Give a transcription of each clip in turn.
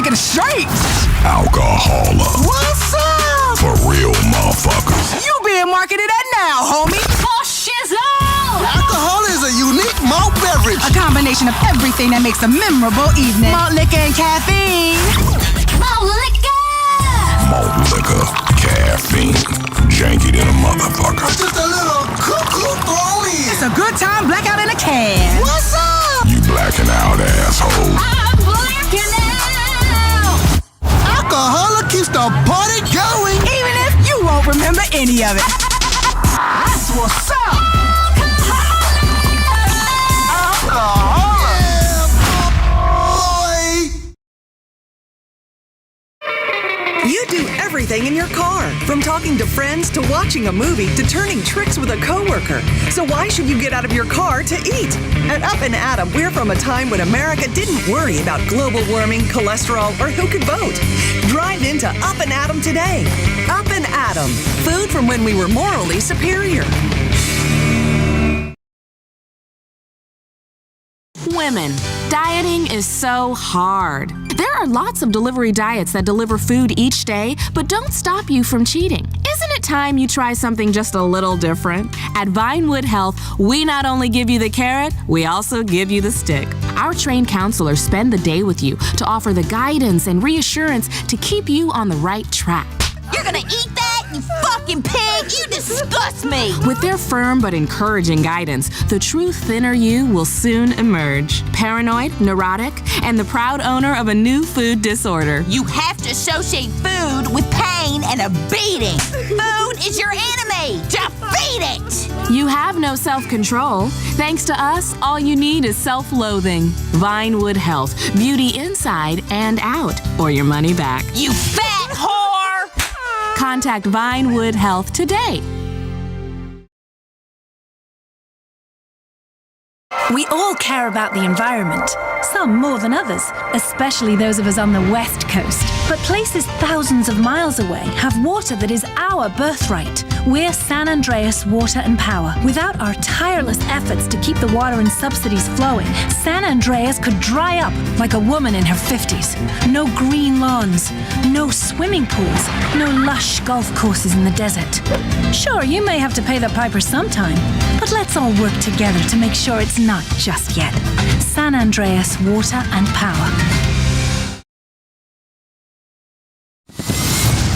thinking straight. Alcohola. What's up? For real motherfuckers. You being marketed at now, homie. Oh, shizzle! Alcohol is a unique malt beverage. A combination of everything that makes a memorable evening. Malt liquor and caffeine. Malt liquor! Malt liquor, caffeine, janky than a motherfucker. Just a little cuckoo pony. It's a good time blackout in a can. What's up? You blacking out, asshole. I'm blacking out! Alcohol keeps the party going. Even if you won't remember any of it. That's what's up. You do everything in your car, from talking to friends to watching a movie to turning tricks with a coworker. So why should you get out of your car to eat? At Up and Atom, we're from a time when America didn't worry about global warming, cholesterol, or who could vote. Drive into Up and Atom today. Up and Atom, food from when we were morally superior. Women, dieting is so hard. There are lots of delivery diets that deliver food each day, but don't stop you from cheating. Isn't it time you try something just a little different? At Vinewood Health, we not only give you the carrot, we also give you the stick. Our trained counselors spend the day with you to offer the guidance and reassurance to keep you on the right track. You're gonna eat that, you fucking pig! You disgust me! With their firm but encouraging guidance, the true thinner you will soon emerge. Paranoid, neurotic, and the proud owner of a new food disorder. You have to associate food with pain and a beating. Food is your enemy. Defeat it! You have no self-control. Thanks to us, all you need is self-loathing. Vinewood Health, beauty inside and out, or your money back. You fat whore! Contact Vinewood Health today. We all care about the environment, some more than others, especially those of us on the West Coast. But places thousands of miles away have water that is our birthright. We're San Andreas Water and Power. Without our tireless efforts to keep the water and subsidies flowing, San Andreas could dry up like a woman in her 50s. No green lawns, no swimming pools, no lush golf courses in the desert. Sure, you may have to pay the piper sometime, but let's all work together to make sure it's not just yet. San Andreas Water and Power.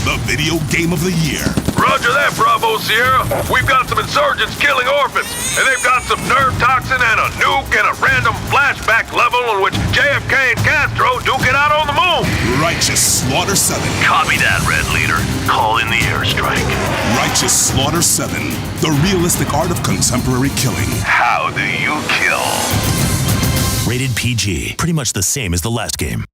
The video game of the year. Roger that, Bravo Sierra. We've got some insurgents killing orphans, and they've got some nerve toxin and a nuke and a random flashback level in which JFK and Castro duke it out on the moon. Righteous Slaughter 7. Copy that, Red Leader. Call in the airstrike. Righteous Slaughter 7. The realistic art of contemporary killing. How do you kill? Rated PG. Pretty much the same as the last game.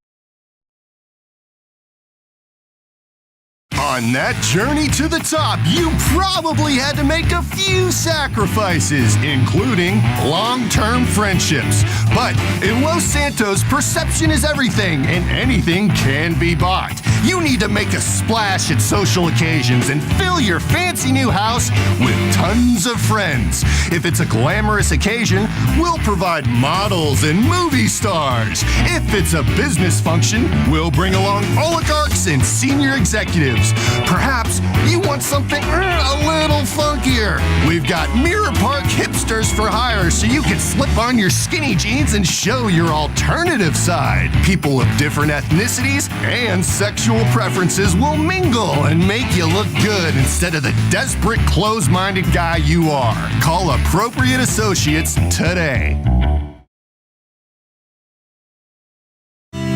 On that journey to the top, you probably had to make a few sacrifices, including long-term friendships. But in Los Santos, perception is everything, and anything can be bought. You need to make a splash at social occasions and fill your fancy new house with tons of friends. If it's a glamorous occasion, we'll provide models and movie stars. If it's a business function, we'll bring along oligarchs and senior executives. Perhaps you want something a little funkier. We've got Mirror Park hipsters for hire so you can slip on your skinny jeans and show your alternative side. People of different ethnicities and sexual preferences will mingle and make you look good instead of the desperate, close-minded guy you are. Call Appropriate Associates today.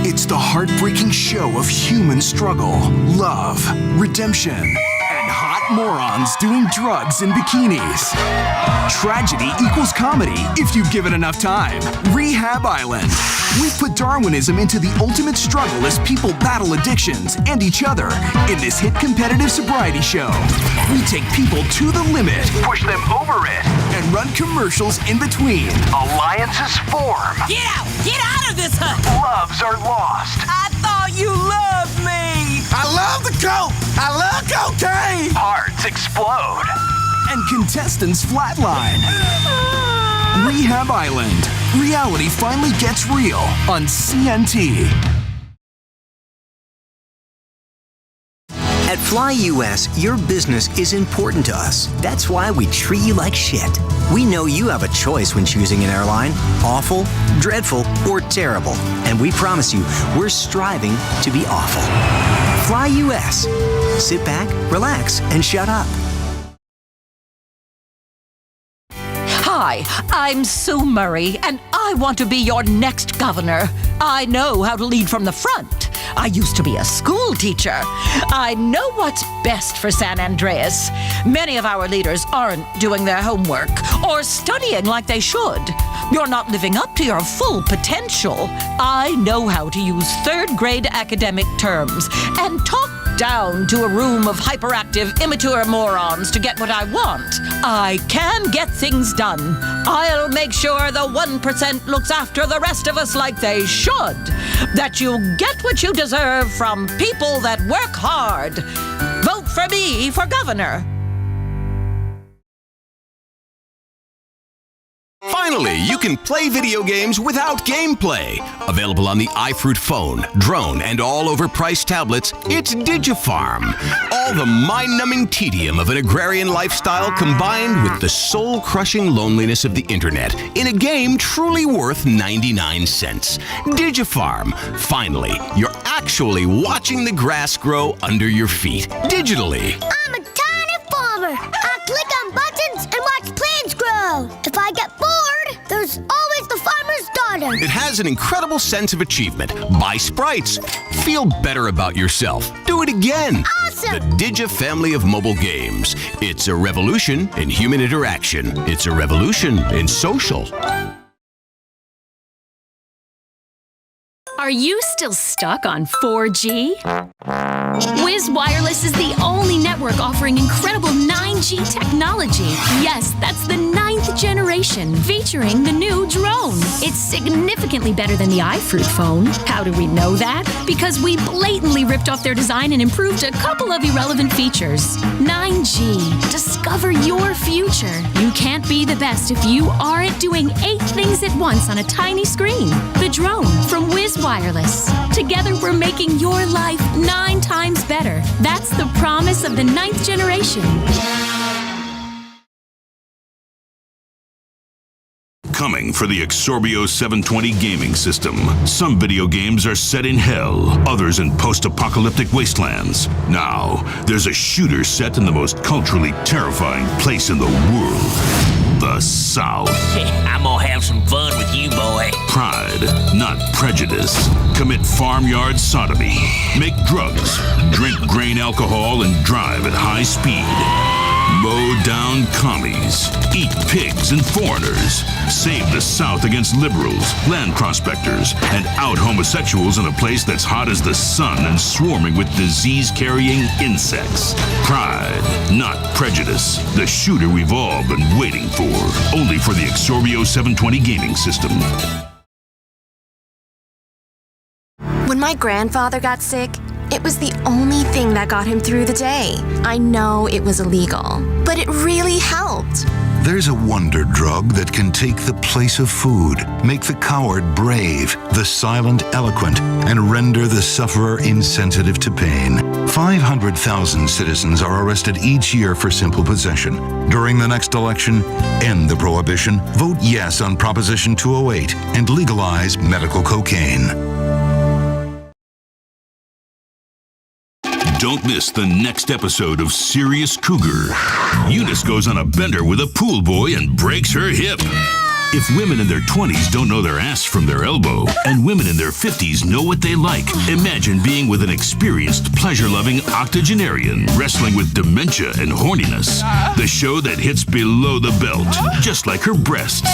It's the heartbreaking show of human struggle, love, redemption, and hot morons doing drugs in bikinis. Tragedy equals comedy if you give it enough time. Rehab Island. We've put Darwinism into the ultimate struggle as people battle addictions and each other in this hit competitive sobriety show. We take people to the limit, Push them over it. and run commercials in between. Alliances form. Get out! Get out of this hut! Loves are lost. I thought you loved me! I love the coke. I love cocaine. Hearts explode. And contestants flatline. Rehab Island. Reality finally gets real on CNT. Fly US, your business is important to us. That's why we treat you like shit. We know you have a choice when choosing an airline: awful, dreadful, or terrible. And we promise you, we're striving to be awful. Fly US. Sit back, relax, and shut up. Hi, I'm Sue Murray, and I want to be your next governor. I know how to lead from the front. I used to be a school teacher. I know what's best for San Andreas. Many of our leaders aren't doing their homework or studying like they should. You're not living up to your full potential. I know how to use third-grade academic terms and talk down to a room of hyperactive, immature morons to get what I want. I can get things done. I'll make sure the 1% looks after the rest of us like they should. That you get what you deserve from people that work hard. Vote for me for governor. Finally, you can play video games without gameplay. Available on the iFruit phone, drone, and all overpriced tablets, it's DigiFarm. All the mind-numbing tedium of an agrarian lifestyle combined with the soul-crushing loneliness of the internet in a game truly worth 99 cents. DigiFarm. Finally, you're actually watching the grass grow under your feet, digitally. I'm a tiny farmer. I click on buttons and watch plants grow. If I get bored, there's always the farmer's daughter. It has an incredible sense of achievement. Buy sprites. Feel better about yourself. Do it again. Awesome! The Digi family of mobile games. It's a revolution in human interaction. It's a revolution in social. Are you still stuck on 4G? Wiz Wireless is the only network offering incredible 9G technology. Yes, that's the 9th generation, featuring the new drone. It's significantly better than the iFruit phone. How do we know that? Because we blatantly ripped off their design and improved a couple of irrelevant features. 9G. Discover your future. You can't be the best if you aren't doing 8 things at once on a tiny screen. The drone from Wiz Wireless. Together, we're making your life 9 times better. That's the promise of the 9th generation. Coming for the Exorbio 720 gaming system. Some video games are set in hell, others in post-apocalyptic wastelands. Now, there's a shooter set in the most culturally terrifying place in the world. The South. I'm gonna have some fun with you, boy. Pride, not prejudice. Commit farmyard sodomy. Make drugs. Drink grain alcohol and drive at high speed. Mow down commies. Eat pigs and foreigners. Save the South against liberals, land prospectors, and out homosexuals in a place that's hot as the sun and swarming with disease-carrying insects. Pride, not prejudice. The shooter we've all been waiting for. Only for the Exorbio 720 gaming system. When my grandfather got sick, it was the only thing that got him through the day. I know it was illegal, but it really helped. There's a wonder drug that can take the place of food, make the coward brave, the silent eloquent, and render the sufferer insensitive to pain. 500,000 citizens are arrested each year for simple possession. During the next election, end the prohibition, vote yes on Proposition 208, and legalize medical cocaine. Don't miss the next episode of Serious Cougar. Eunice goes on a bender with a pool boy and breaks her hip. If women in their 20s don't know their ass from their elbow, and women in their 50s know what they like, imagine being with an experienced, pleasure-loving octogenarian wrestling with dementia and horniness. The show that hits below the belt, just like her breasts.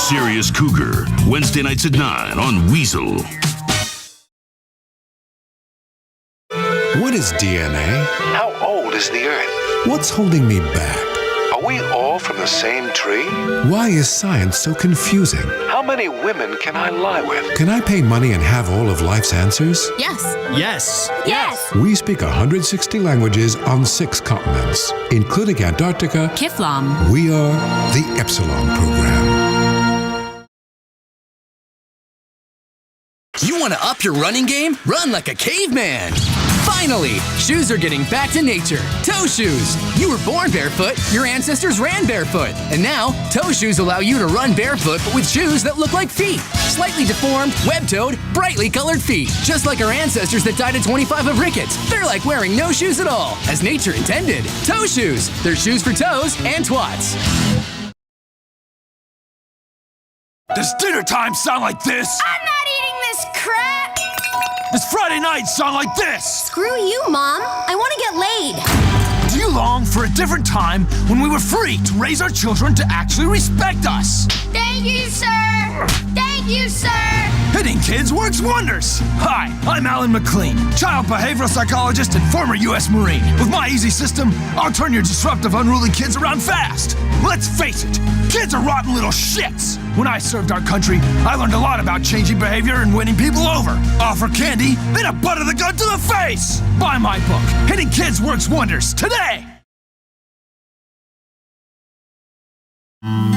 Serious Cougar, Wednesday nights at 9 on Weasel. What is DNA? How old is the Earth? What's holding me back? Are we all from the same tree? Why is science so confusing? How many women can I lie with? Can I pay money and have all of life's answers? Yes. Yes. Yes. We speak 160 languages on 6 continents, including Antarctica. Kiflam. We are the Epsilon Program. You want to up your running game? Run like a caveman. Finally, shoes are getting back to nature. Toe shoes. You were born barefoot, your ancestors ran barefoot. And now, toe shoes allow you to run barefoot but with shoes that look like feet. Slightly deformed, web-toed, brightly colored feet. Just like our ancestors that died at 25 of rickets. They're like wearing no shoes at all, as nature intended. Toe shoes. They're shoes for toes and twats. Does dinner time sound like this? I'm not eating this crap! Does Friday night sound like this? Screw you, Mom. I want to get laid. Do you long for a different time when we were free to raise our children to actually respect us? Thank you, sir! Thank you, sir! Hitting kids works wonders! Hi, I'm Alan McLean, child behavioral psychologist and former U.S. Marine. With my easy system, I'll turn your disruptive, unruly kids around fast. Let's face it, kids are rotten little shits. When I served our country, I learned a lot about changing behavior and winning people over. Offer candy, then a butt of the gun to the face! Buy my book, Hitting Kids Works Wonders, today!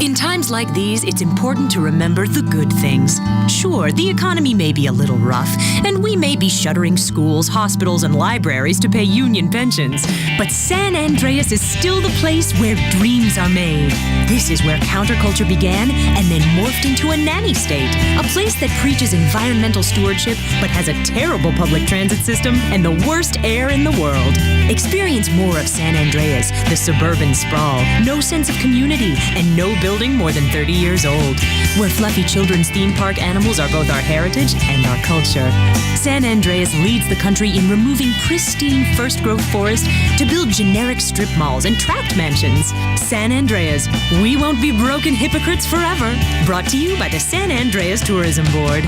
In times like these, it's important to remember the good things. Sure, the economy may be a little rough, and we may be shuttering schools, hospitals, and libraries to pay union pensions. But San Andreas is still the place where dreams are made. This is where counterculture began and then morphed into a nanny state. A place that preaches environmental stewardship but has a terrible public transit system and the worst air in the world. Experience more of San Andreas, the suburban sprawl, no sense of community, and no building more than 30 years old. Where fluffy children's theme park animals are both our heritage and our culture. San Andreas leads the country in removing pristine first-growth forest to build generic strip malls and tract mansions. San Andreas, we won't be broken hypocrites forever. Brought to you by the San Andreas Tourism Board.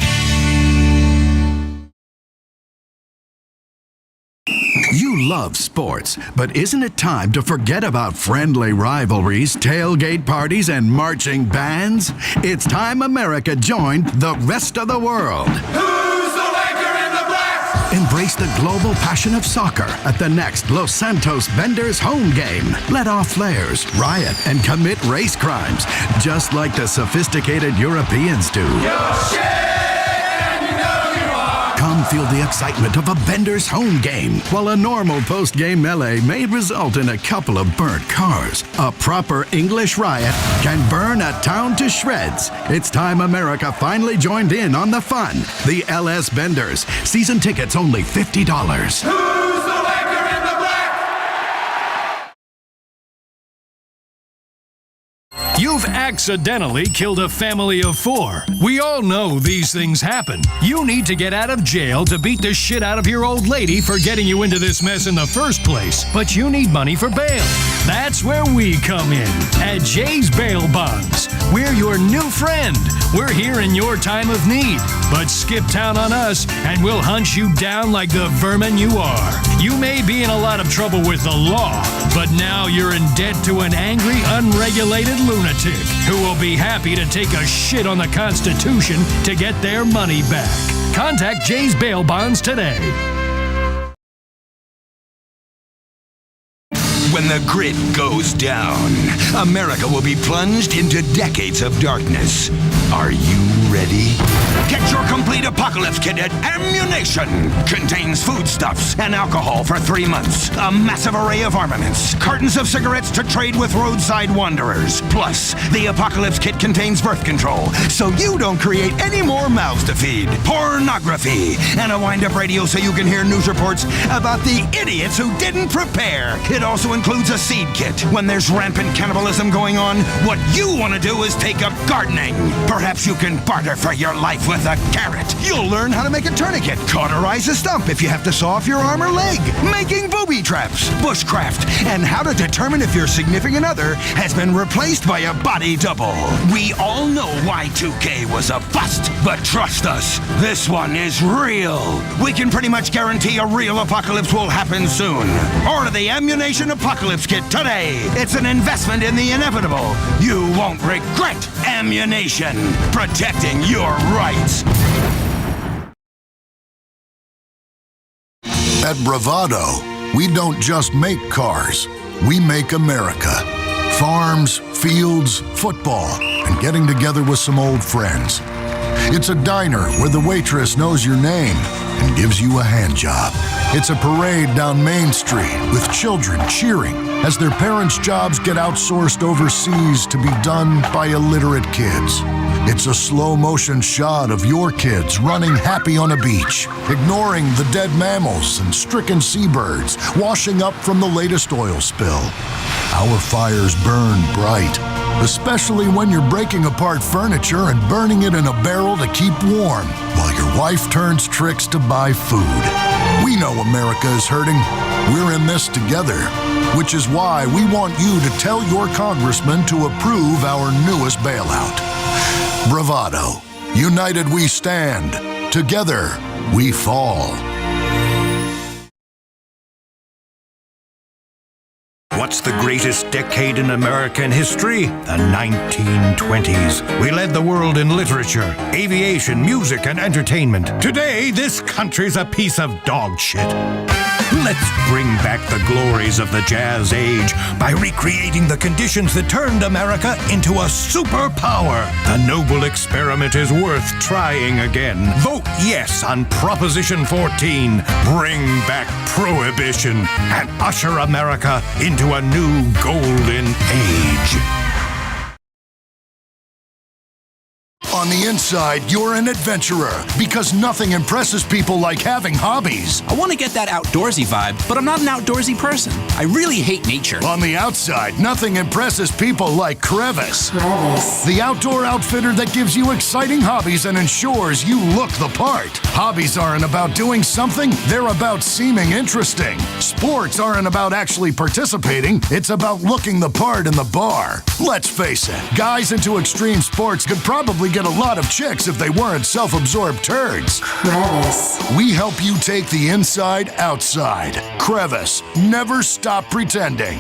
You love sports, but isn't it time to forget about friendly rivalries, tailgate parties, and marching bands? It's time America joined the rest of the world. Who's the Laker in the black? Embrace the global passion of soccer at the next Los Santos Benders home game. Let off flares, riot, and commit race crimes, just like the sophisticated Europeans do. Come feel the excitement of a Benders home game, while a normal post-game melee may result in a couple of burnt cars. A proper English riot can burn a town to shreds. It's time America finally joined in on the fun. The LS Benders. Season tickets only $50. You've accidentally killed a family of 4. We all know these things happen. You need to get out of jail to beat the shit out of your old lady for getting you into this mess in the first place. But you need money for bail. That's where we come in. At Jay's Bail Bonds. We're your new friend. We're here in your time of need. But skip town on us and we'll hunt you down like the vermin you are. You may be in a lot of trouble with the law, but now you're in debt to an angry, unregulated lunatic who will be happy to take a shit on the Constitution to get their money back. Contact Jay's Bail Bonds today. When the grid goes down, America will be plunged into decades of darkness. Are you ready? Get your complete apocalypse kit at Ammunition. Contains foodstuffs and alcohol for 3 months. A massive array of armaments. Cartons of cigarettes to trade with roadside wanderers. Plus, the apocalypse kit contains birth control, so you don't create any more mouths to feed. Pornography. And a wind-up radio so you can hear news reports about the idiots who didn't prepare. It also includes a seed kit. When there's rampant cannibalism going on, what you want to do is take up gardening. Perhaps you can barter for your life with a carrot. You'll learn how to make a tourniquet, cauterize a stump if you have to saw off your arm or leg, making booby traps, bushcraft, and how to determine if your significant other has been replaced by a body double. We all know Y2K was a bust, but trust us, this one is real. We can pretty much guarantee a real apocalypse will happen soon. Order the Ammunition Apocalypse Kit today. It's an investment in the inevitable. You won't regret Ammunition, protecting your rights. At Bravado, we don't just make cars, we make America. Farms, fields, football, and getting together with some old friends. It's a diner where the waitress knows your name and gives you a hand job. It's a parade down Main Street with children cheering as their parents' jobs get outsourced overseas to be done by illiterate kids. It's a slow-motion shot of your kids running happy on a beach, ignoring the dead mammals and stricken seabirds washing up from the latest oil spill. Our fires burn bright, especially when you're breaking apart furniture and burning it in a barrel to keep warm while your wife turns tricks to buy food. We know America is hurting. We're in this together, which is why we want you to tell your congressman to approve our newest bailout. Bravado. United we stand. Together we fall. What's the greatest decade in American history? The 1920s. We led the world in literature, aviation, music, and entertainment. Today, this country's a piece of dog shit. Let's bring back the glories of the Jazz Age by recreating the conditions that turned America into a superpower. The noble experiment is worth trying again. Vote yes on Proposition 14. Bring back Prohibition and usher America into a new golden age. On the inside, you're an adventurer because nothing impresses people like having hobbies. I want to get that outdoorsy vibe, but I'm not an outdoorsy person. I really hate nature. On the outside, nothing impresses people like Crevice. The outdoor outfitter that gives you exciting hobbies and ensures you look the part. Hobbies aren't about doing something, they're about seeming interesting. Sports aren't about actually participating, it's about looking the part in the bar. Let's face it, guys into extreme sports could probably get a lot of chicks if they weren't self-absorbed turds. Crevice. We help you take the inside outside. Crevice. Never stop pretending.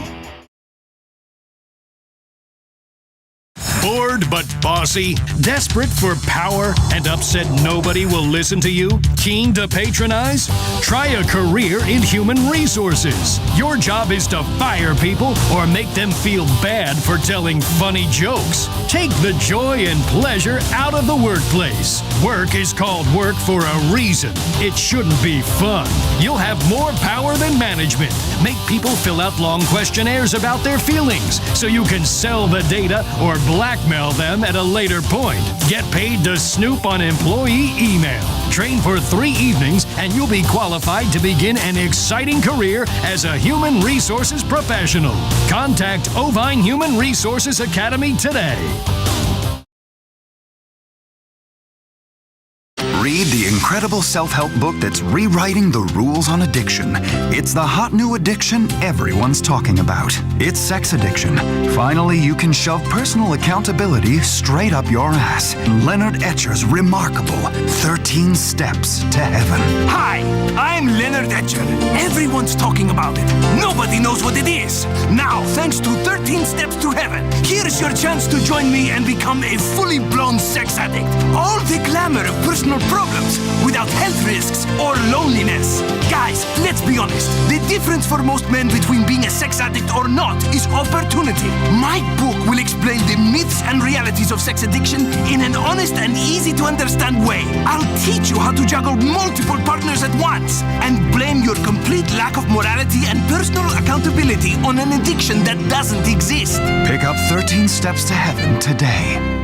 Bored but bossy? Desperate for power and upset nobody will listen to you? Keen to patronize? Try a career in human resources. Your job is to fire people or make them feel bad for telling funny jokes. Take the joy and pleasure out of the workplace. Work is called work for a reason. It shouldn't be fun. You'll have more power than management. Make people fill out long questionnaires about their feelings so you can sell the data or blackmail them at a later point. Get paid to snoop on employee email. Train for 3 evenings and you'll be qualified to begin an exciting career as a human resources professional. Contact Ovine Human Resources Academy today. Read the incredible self-help book that's rewriting the rules on addiction. It's the hot new addiction everyone's talking about. It's sex addiction. Finally, you can shove personal accountability straight up your ass. Leonard Etcher's remarkable 13 Steps to Heaven. Hi, I'm Leonard Etcher. Everyone's talking about it. Nobody knows what it is. Now, thanks to 13 Steps to Heaven, here's your chance to join me and become a fully blown sex addict. All the glamour of personal problems without health risks or loneliness. Guys, let's be honest. The difference for most men between being a sex addict or not is opportunity. My book will explain the myths and realities of sex addiction in an honest and easy to understand way. I'll teach you how to juggle multiple partners at once and blame your complete lack of morality and personal accountability on an addiction that doesn't exist. Pick up 13 Steps to Heaven today.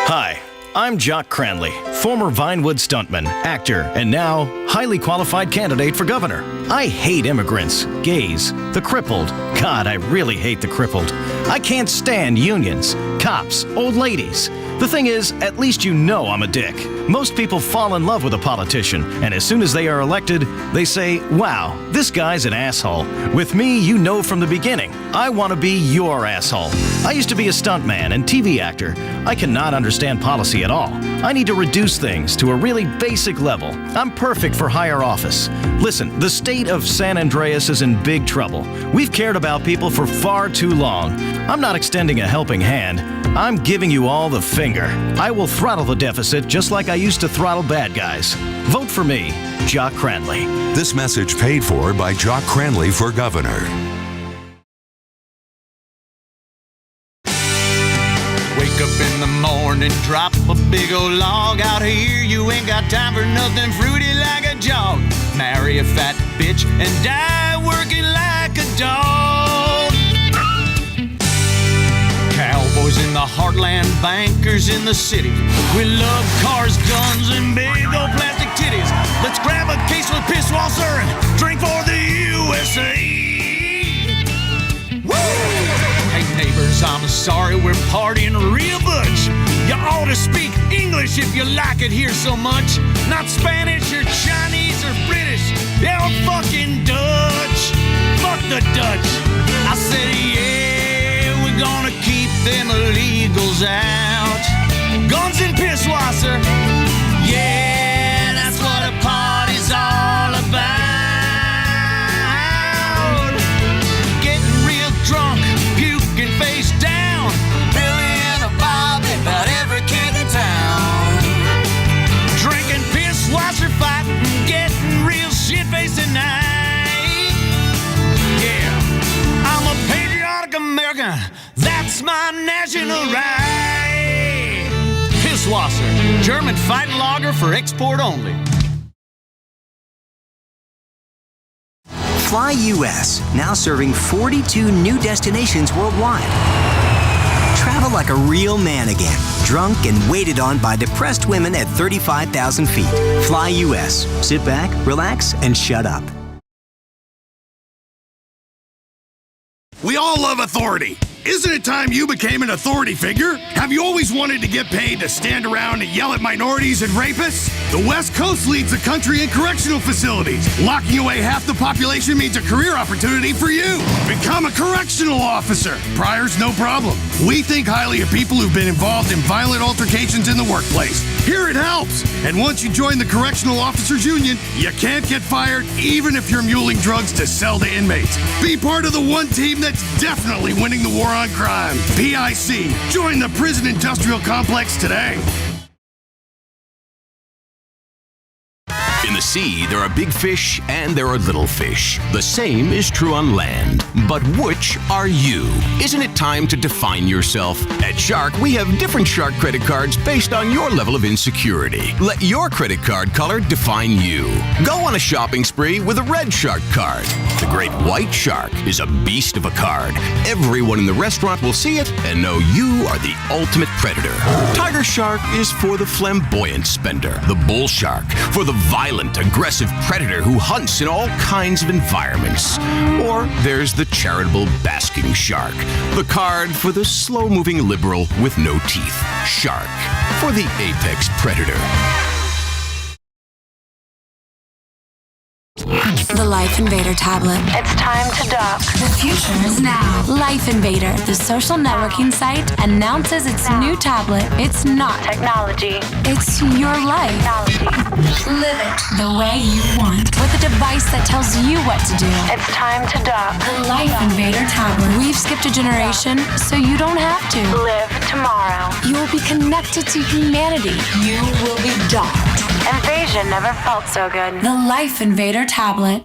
Hi, I'm Jock Cranley, former Vinewood stuntman, actor, and now highly qualified candidate for governor. I hate immigrants, gays, the crippled. God, I really hate the crippled. I can't stand unions, cops, old ladies. The thing is, at least you know I'm a dick. Most people fall in love with a politician, and as soon as they are elected, they say, wow, this guy's an asshole. With me, you know from the beginning, I want to be your asshole. I used to be a stuntman and TV actor. I cannot understand policy at all. I need to reduce things to a really basic level. I'm perfect for higher office. Listen, the state of San Andreas is in big trouble. We've cared about people for far too long. I'm not extending a helping hand. I'm giving you all the finger. I will throttle the deficit just like I used to throttle bad guys. Vote for me, Jock Cranley. This message paid for by Jock Cranley for governor. Wake Wake up in the morning, drop a big old log out here. You ain't got time for nothing fruity like a jog. Marry a fat bitch and die working like a dog. Cowboys in the heartland, bankers in the city. We love cars, guns, and big old plastic titties. Let's grab a case of Pisswasser and drink for the USA. Hey neighbors, I'm sorry, we're partying real butch. You ought to speak English if you like it here so much. Not Spanish or Chinese or British, or fucking Dutch. Fuck the Dutch. I said, yeah, we're gonna keep them illegals out. Guns and Pisswasser, yeah, that's what a party's all about. Drunk, puking face down, Billy and a Bobby, about every kid in town. Drinking Pisswasser, fighting, getting real shit-faced tonight. Yeah, I'm a patriotic American, that's my national right. Pisswasser, German fighting lager for export only. Fly US, now serving 42 new destinations worldwide. Travel like a real man again, drunk and waited on by depressed women at 35,000 feet. Fly US. Sit back, relax, and shut up. We all love authority. Isn't it time you became an authority figure? Have you always wanted to get paid to stand around and yell at minorities and rapists? The West Coast leads the country in correctional facilities. Locking away half the population means a career opportunity for you. Become a correctional officer. Priors, no problem. We think highly of people who've been involved in violent altercations in the workplace. Here it helps. And once you join the Correctional Officers Union, you can't get fired even if you're muling drugs to sell to inmates. Be part of the one team that's definitely winning the war on crime. PIC. Join the prison industrial complex today. In the sea, there are big fish and there are little fish. The same is true on land. But which are you? Isn't it time to define yourself? At Shark, we have different Shark credit cards based on your level of insecurity. Let your credit card color define you. Go on a shopping spree with a red Shark card. The Great White Shark is a beast of a card. Everyone in the restaurant will see it and know you are the ultimate predator. Tiger Shark is for the flamboyant spender. The Bull Shark for the violent, aggressive predator who hunts in all kinds of environments. Or there's the charitable basking shark, the card for the slow-moving liberal with no teeth. Shark for the apex predator. The Life Invader tablet. It's time to dock. The future is now. Life Invader, the social networking site, announces its new tablet. It's not technology. It's your life. Technology. Live it the way you want. With a device that tells you what to do. It's time to dock. The Life Invader tablet. We've skipped a generation, so you don't have to. Live tomorrow. You will be connected to humanity. You will be docked. Invasion never felt so good. The Life Invader tablet.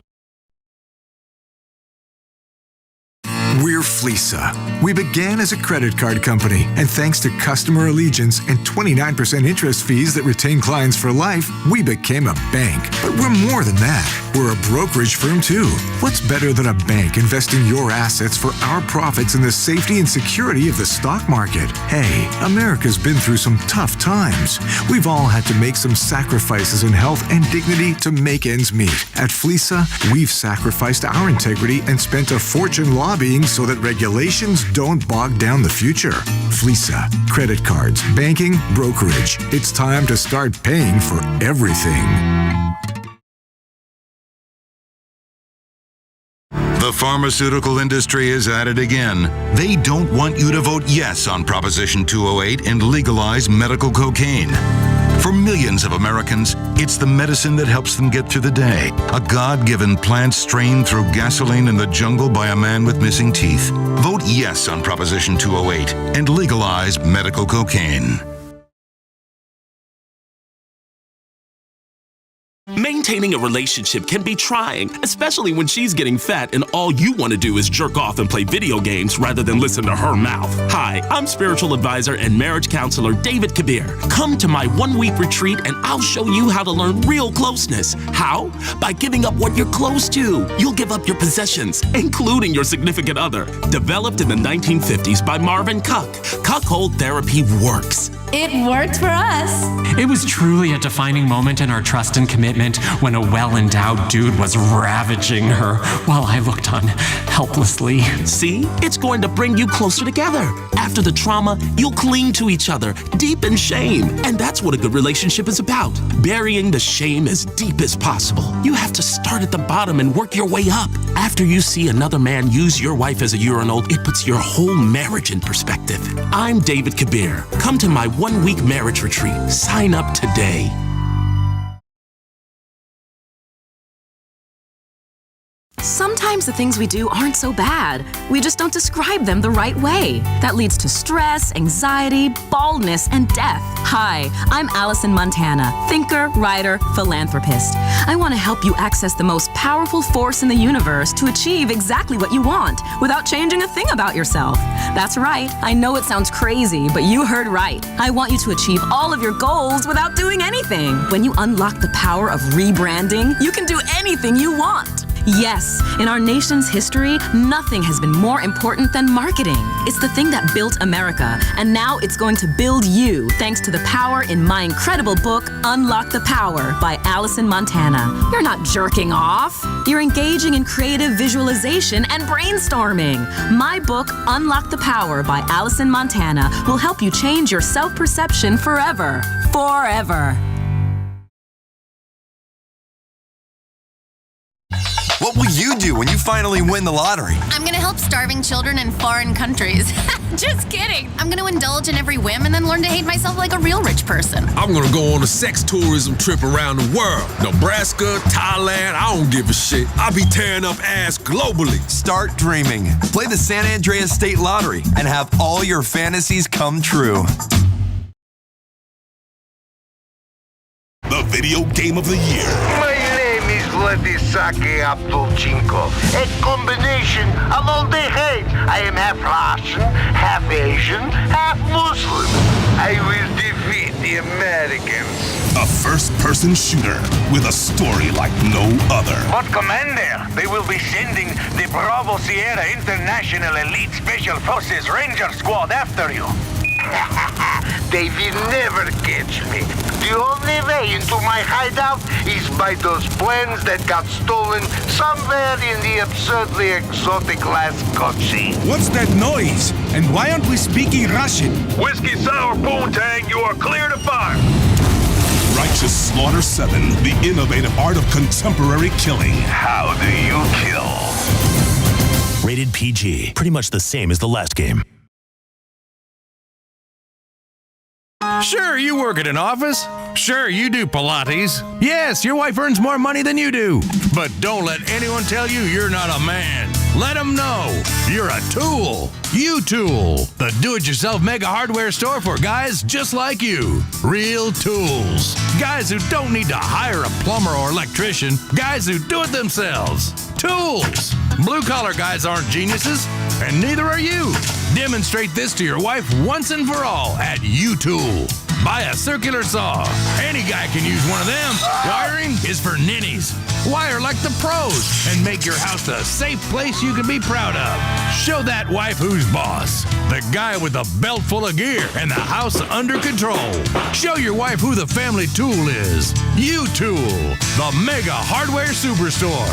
We're Fleesa. We began as a credit card company, and thanks to customer allegiance and 29% interest fees that retain clients for life, we became a bank. But we're more than that. We're a brokerage firm, too. What's better than a bank investing your assets for our profits in the safety and security of the stock market? Hey, America's been through some tough times. We've all had to make some sacrifices in health and dignity to make ends meet. At Fleesa, we've sacrificed our integrity and spent a fortune lobbying so that regulations don't bog down the future. Fleesa, credit cards, banking, brokerage. It's time to start paying for everything. The pharmaceutical industry is at it again. They don't want you to vote yes on Proposition 208 and legalize medical cocaine. For millions of Americans, it's the medicine that helps them get through the day. A God-given plant strained through gasoline in the jungle by a man with missing teeth. Vote yes on Proposition 208 and legalize medical cocaine. Maintain Maintaining a relationship can be trying, especially when she's getting fat and all you want to do is jerk off and play video games rather than listen to her mouth. Hi, I'm spiritual advisor and marriage counselor David Kabir. Come to my one-week retreat and I'll show you how to learn real closeness. How? By giving up what you're close to. You'll give up your possessions, including your significant other. Developed in the 1950s by Marvin Cuck, Cuckold Therapy works. It worked for us. It was truly a defining moment in our trust and commitment when a well-endowed dude was ravaging her while I looked on helplessly. See? It's going to bring you closer together. After the trauma, you'll cling to each other, deep in shame. And that's what a good relationship is about. Burying the shame as deep as possible. You have to start at the bottom and work your way up. After you see another man use your wife as a urinal, it puts your whole marriage in perspective. I'm David Kabir. Come to my one-week marriage retreat. Sign up today. Sometimes the things we do aren't so bad. We just don't describe them the right way. That leads to stress, anxiety, baldness, and death. Hi, I'm Allison Montana, thinker, writer, philanthropist. I want to help you access the most powerful force in the universe to achieve exactly what you want without changing a thing about yourself. That's right. I know it sounds crazy, but you heard right. I want you to achieve all of your goals without doing anything. When you unlock the power of rebranding, you can do anything you want. Yes, in our nation's history, nothing has been more important than marketing. It's the thing that built America, and now it's going to build you thanks to the power in my incredible book, Unlock the Power by Allison Montana. You're not jerking off. You're engaging in creative visualization and brainstorming. My book, Unlock the Power by Allison Montana, will help you change your self-perception forever. Forever. What will you do when you finally win the lottery? I'm gonna help starving children in foreign countries. Just kidding. I'm gonna indulge in every whim and then learn to hate myself like a real rich person. I'm gonna go on a sex tourism trip around the world. Nebraska, Thailand, I don't give a shit. I'll be tearing up ass globally. Start dreaming. Play the San Andreas State Lottery and have all your fantasies come true. The video game of the year. My name is Vladisake Abdulchenko, a combination of all they hate. I am half Russian, half Asian, half Muslim. I will defeat the Americans. A first-person shooter with a story like no other. But Commander, they will be sending the Bravo Sierra International Elite Special Forces Ranger Squad after you. They will never catch me. The only way into my hideout is by those plans that got stolen somewhere in the absurdly exotic Laskochi. What's that noise? And why aren't we speaking Russian? Whiskey Sour Poontang, you are clear to fire. Righteous Slaughter 7, the innovative art of contemporary killing. How do you kill? Rated PG. Pretty much the same as the last game. Sure, you work at an office. Sure, you do Pilates. Yes, your wife earns more money than you do. But don't let anyone tell you you're not a man. Let them know you're a tool. U-Tool, the do-it-yourself mega hardware store for guys just like you. Real tools. Guys who don't need to hire a plumber or electrician. Guys who do it themselves. Tools. Blue-collar guys aren't geniuses, and neither are you. Demonstrate this to your wife once and for all at U-Tool. Buy a circular saw. Any guy can use one of them. Wiring is for ninnies. Wire like the pros and make your house a safe place you can be proud of. Show that wife who's boss. The guy with a belt full of gear and the house under control. Show your wife who the family tool is. U-Tool, the mega hardware superstore.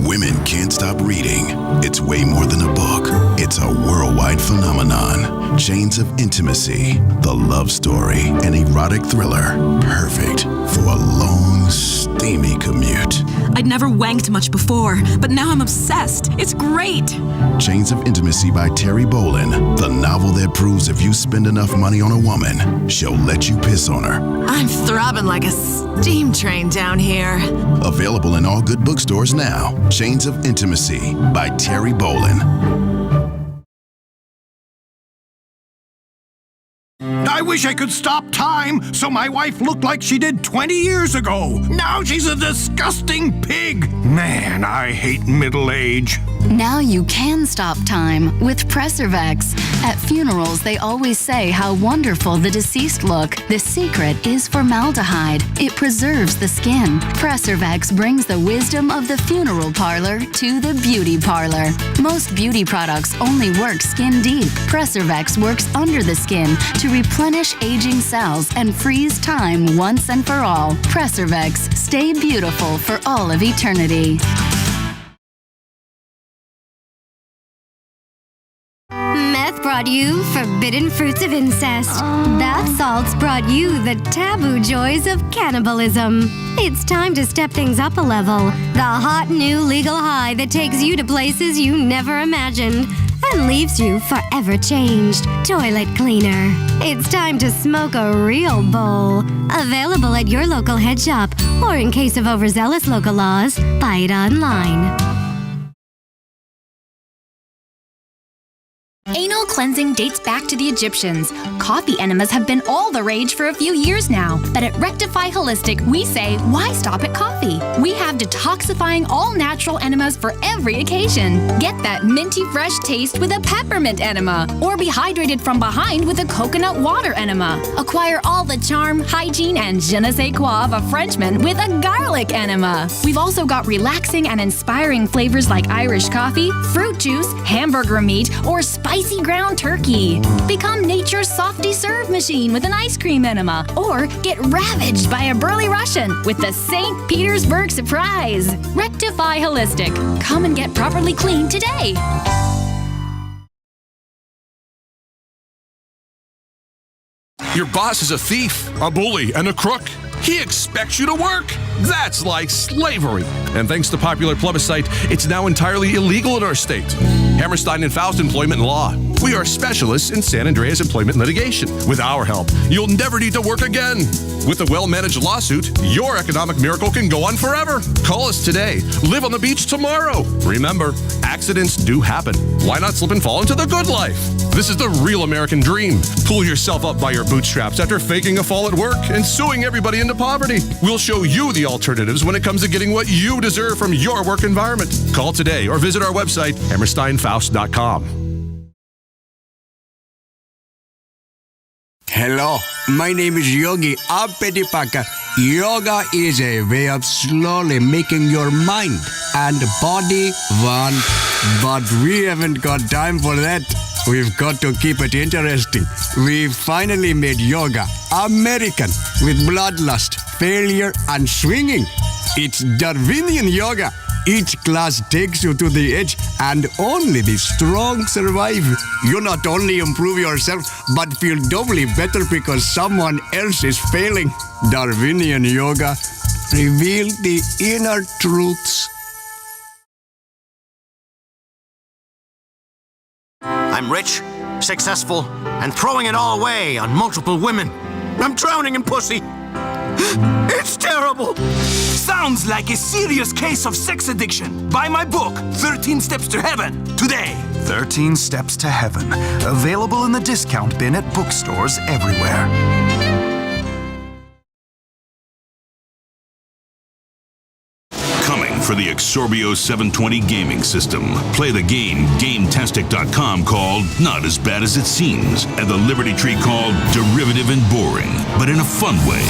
Women can't stop reading. It's way more than a book. It's a worldwide phenomenon. Chains of Intimacy, the love story, an erotic thriller, perfect for a long, steamy commute. I'd never wanked much before, but now I'm obsessed. It's great. Chains of Intimacy by Terry Bolin, the novel that proves if you spend enough money on a woman, she'll let you piss on her. I'm throbbing like a steam train down here. Available in all good bookstores now. Chains of Intimacy by Terry Bolin. I wish I could stop time so my wife looked like she did 20 years ago. Now she's a disgusting pig. Man, I hate middle age. Now you can stop time with Preservex. At funerals, they always say how wonderful the deceased look. The secret is formaldehyde. It preserves the skin. Preservex brings the wisdom of the funeral parlor to the beauty parlor. Most beauty products only work skin deep. Preservex works under the skin to replenish aging cells and freeze time once and for all. Preservex, stay beautiful for all of eternity. Meth brought you forbidden fruits of incest. Bath salts brought you the taboo joys of cannibalism. It's time to step things up a level. The hot new legal high that takes you to places you never imagined and leaves you forever changed. Toilet cleaner. It's time to smoke a real bowl. Available at your local head shop, or in case of overzealous local laws, buy it online. Anal cleansing dates back to the Egyptians. Coffee enemas have been all the rage for a few years now. But at Rectify Holistic, we say, why stop at coffee? We have detoxifying all-natural enemas for every occasion. Get that minty fresh taste with a peppermint enema. Or be hydrated from behind with a coconut water enema. Acquire all the charm, hygiene, and je ne sais quoi of a Frenchman with a garlic enema. We've also got relaxing and inspiring flavors like Irish coffee, fruit juice, hamburger meat, or spicy ground turkey. Become nature's softy serve machine with an ice cream enema. Or get ravaged by a burly Russian with the St. Petersburg surprise. Rectify Holistic. Come and get properly clean today. Your boss is a thief, a bully, and a crook. He expects you to work. That's like slavery. And thanks to popular plebiscite, it's now entirely illegal in our state. Hammerstein and Faust Employment Law. We are specialists in San Andreas employment litigation. With our help, you'll never need to work again. With a well-managed lawsuit, your economic miracle can go on forever. Call us today. Live on the beach tomorrow. Remember, accidents do happen. Why not slip and fall into the good life? This is the real American dream. Pull yourself up by your bootstraps after faking a fall at work and suing everybody into poverty. We'll show you the alternatives when it comes to getting what you deserve from your work environment. Call today or visit our website, hammersteinfaust.com. Hello, my name is Yogi Abedipaka. Yoga is a way of slowly making your mind and body one, but we haven't got time for that. We've got to keep it interesting. We finally made yoga American with bloodlust, failure, and swinging. It's Darwinian yoga. Each class takes you to the edge, and only the strong survive. You not only improve yourself, but feel doubly better because someone else is failing. Darwinian yoga. Reveal the inner truths. I'm rich, successful, and throwing it all away on multiple women. I'm drowning in pussy. It's terrible. Sounds like a serious case of sex addiction. Buy my book, 13 Steps to Heaven, today. 13 Steps to Heaven. Available in the discount bin at bookstores everywhere. Coming for the Exorbio 720 gaming system. Play the game GameTastic.com called Not As Bad As It Seems, and the Liberty Tree called Derivative and Boring, but in a fun way.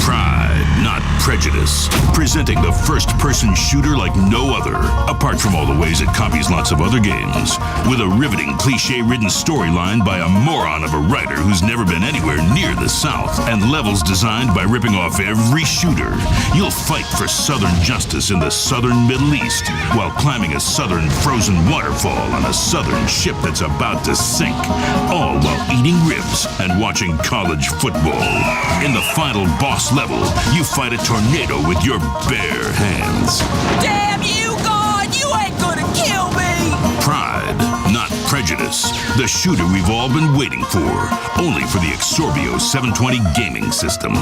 Pride, not prejudice. Presenting the first-person shooter like no other, apart from all the ways it copies lots of other games. With a riveting, cliche-ridden storyline by a moron of a writer who's never been anywhere near the South, and levels designed by ripping off every shooter. You'll fight for Southern justice in the Southern Middle East, while climbing a Southern frozen waterfall on a Southern ship that's about to sink, all while eating ribs and watching college football. In the final boss level, you fight a tornado with your bare hands. Damn you, God! You ain't gonna kill me! Pride, not prejudice. The shooter we've all been waiting for. Only for the Exorbio 720 gaming system.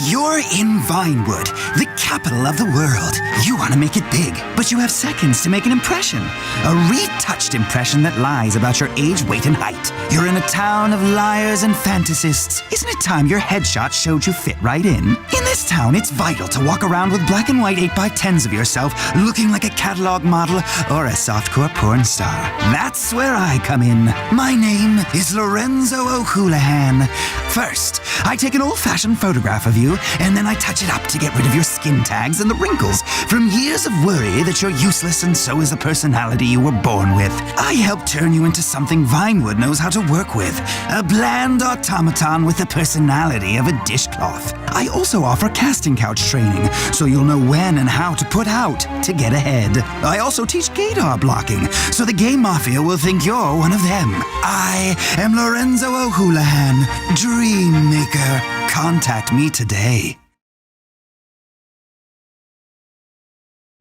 You're in Vinewood, the capital of the world. You want to make it big, but you have seconds to make an impression. A retouched impression that lies about your age, weight, and height. You're in a town of liars and fantasists. Isn't it time your headshot showed you fit right in? In this town, it's vital to walk around with black and white 8x10s of yourself, looking like a catalog model or a softcore porn star. That's where I come in. My name is Lorenzo O'Houlihan. First, I take an old-fashioned photograph of you, and then I touch it up to get rid of your skin tags and the wrinkles from years of worry that you're useless and so is the personality you were born with. I help turn you into something Vinewood knows how to work with. A bland automaton with the personality of a dishcloth. I also offer casting couch training, so you'll know when and how to put out to get ahead. I also teach gaydar blocking, so the gay mafia will think you're one of them. I am Lorenzo O'Houlihan, Dream Maker. Contact me today.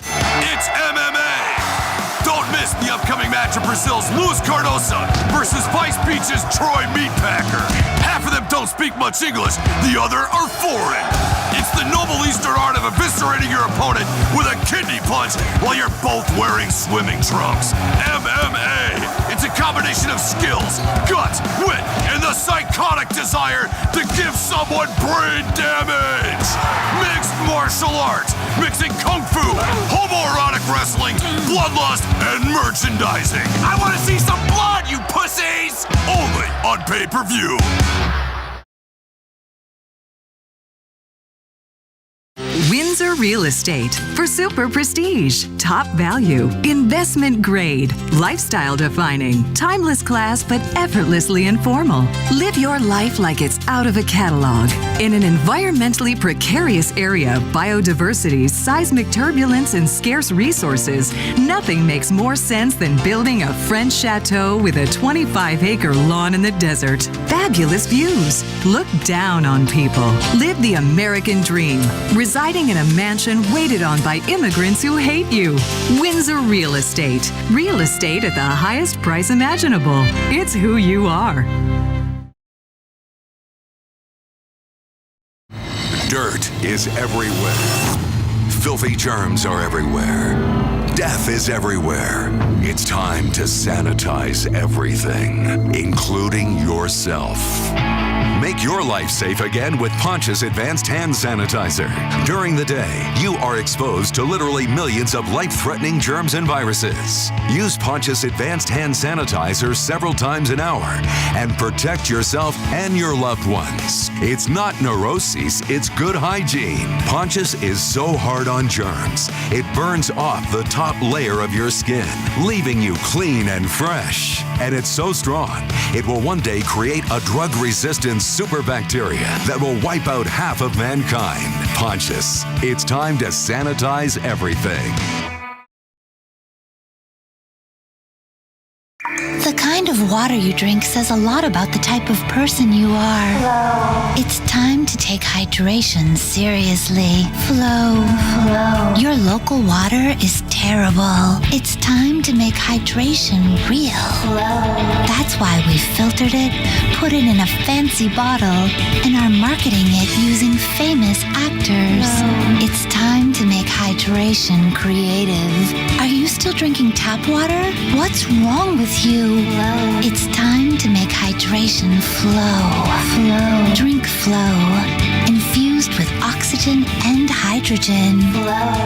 It's MMA! Don't miss the upcoming match of Brazil's Luis Cardoso versus Vice Beach's Troy Meatpacker. Half of them don't speak much English, the other are foreign. It's the noble Eastern art of eviscerating your opponent with a kidney punch while you're both wearing swimming trunks. MMA! It's a combination of skills, guts, wit, and the psychotic desire to give someone brain damage. Mixed martial arts, mixing kung fu, homoerotic wrestling, bloodlust, and merchandising. I want to see some blood, you pussies! Only on pay-per-view. Windsor Real Estate for super prestige, top value, investment grade, lifestyle defining, timeless class but effortlessly informal. Live your life like it's out of a catalog. In an environmentally precarious area, biodiversity, seismic turbulence, and scarce resources, nothing makes more sense than building a French chateau with a 25-acre lawn in the desert. Fabulous views. Look down on people. Live the American dream. Residing in a mansion waited on by immigrants who hate you. Windsor Real Estate. Real estate at the highest price imaginable. It's who you are. Dirt is everywhere. Filthy germs are everywhere. Death is everywhere. It's time to sanitize everything, including yourself. Make your life safe again with Pontius Advanced Hand Sanitizer. During the day, you are exposed to literally millions of life-threatening germs and viruses. Use Pontius Advanced Hand Sanitizer several times an hour and protect yourself and your loved ones. It's not neuroses, it's good hygiene. Pontius is so hard on germs, it burns off the top layer of your skin, leaving you clean and fresh. And it's so strong, it will one day create a drug-resistant superbacteria that will wipe out half of mankind. Pontius, it's time to sanitize everything. The kind of water you drink says a lot about the type of person you are. Flow. It's time to take hydration seriously. Flow. Your local water is terrible. It's time to make hydration real. That's why we filtered it, put it in a fancy bottle, and are marketing it using famous actors. It's time to make hydration creative. Are you still drinking tap water? What's wrong with you? It's time to make hydration flow. Drink Flow, infused with oxygen and hydrogen.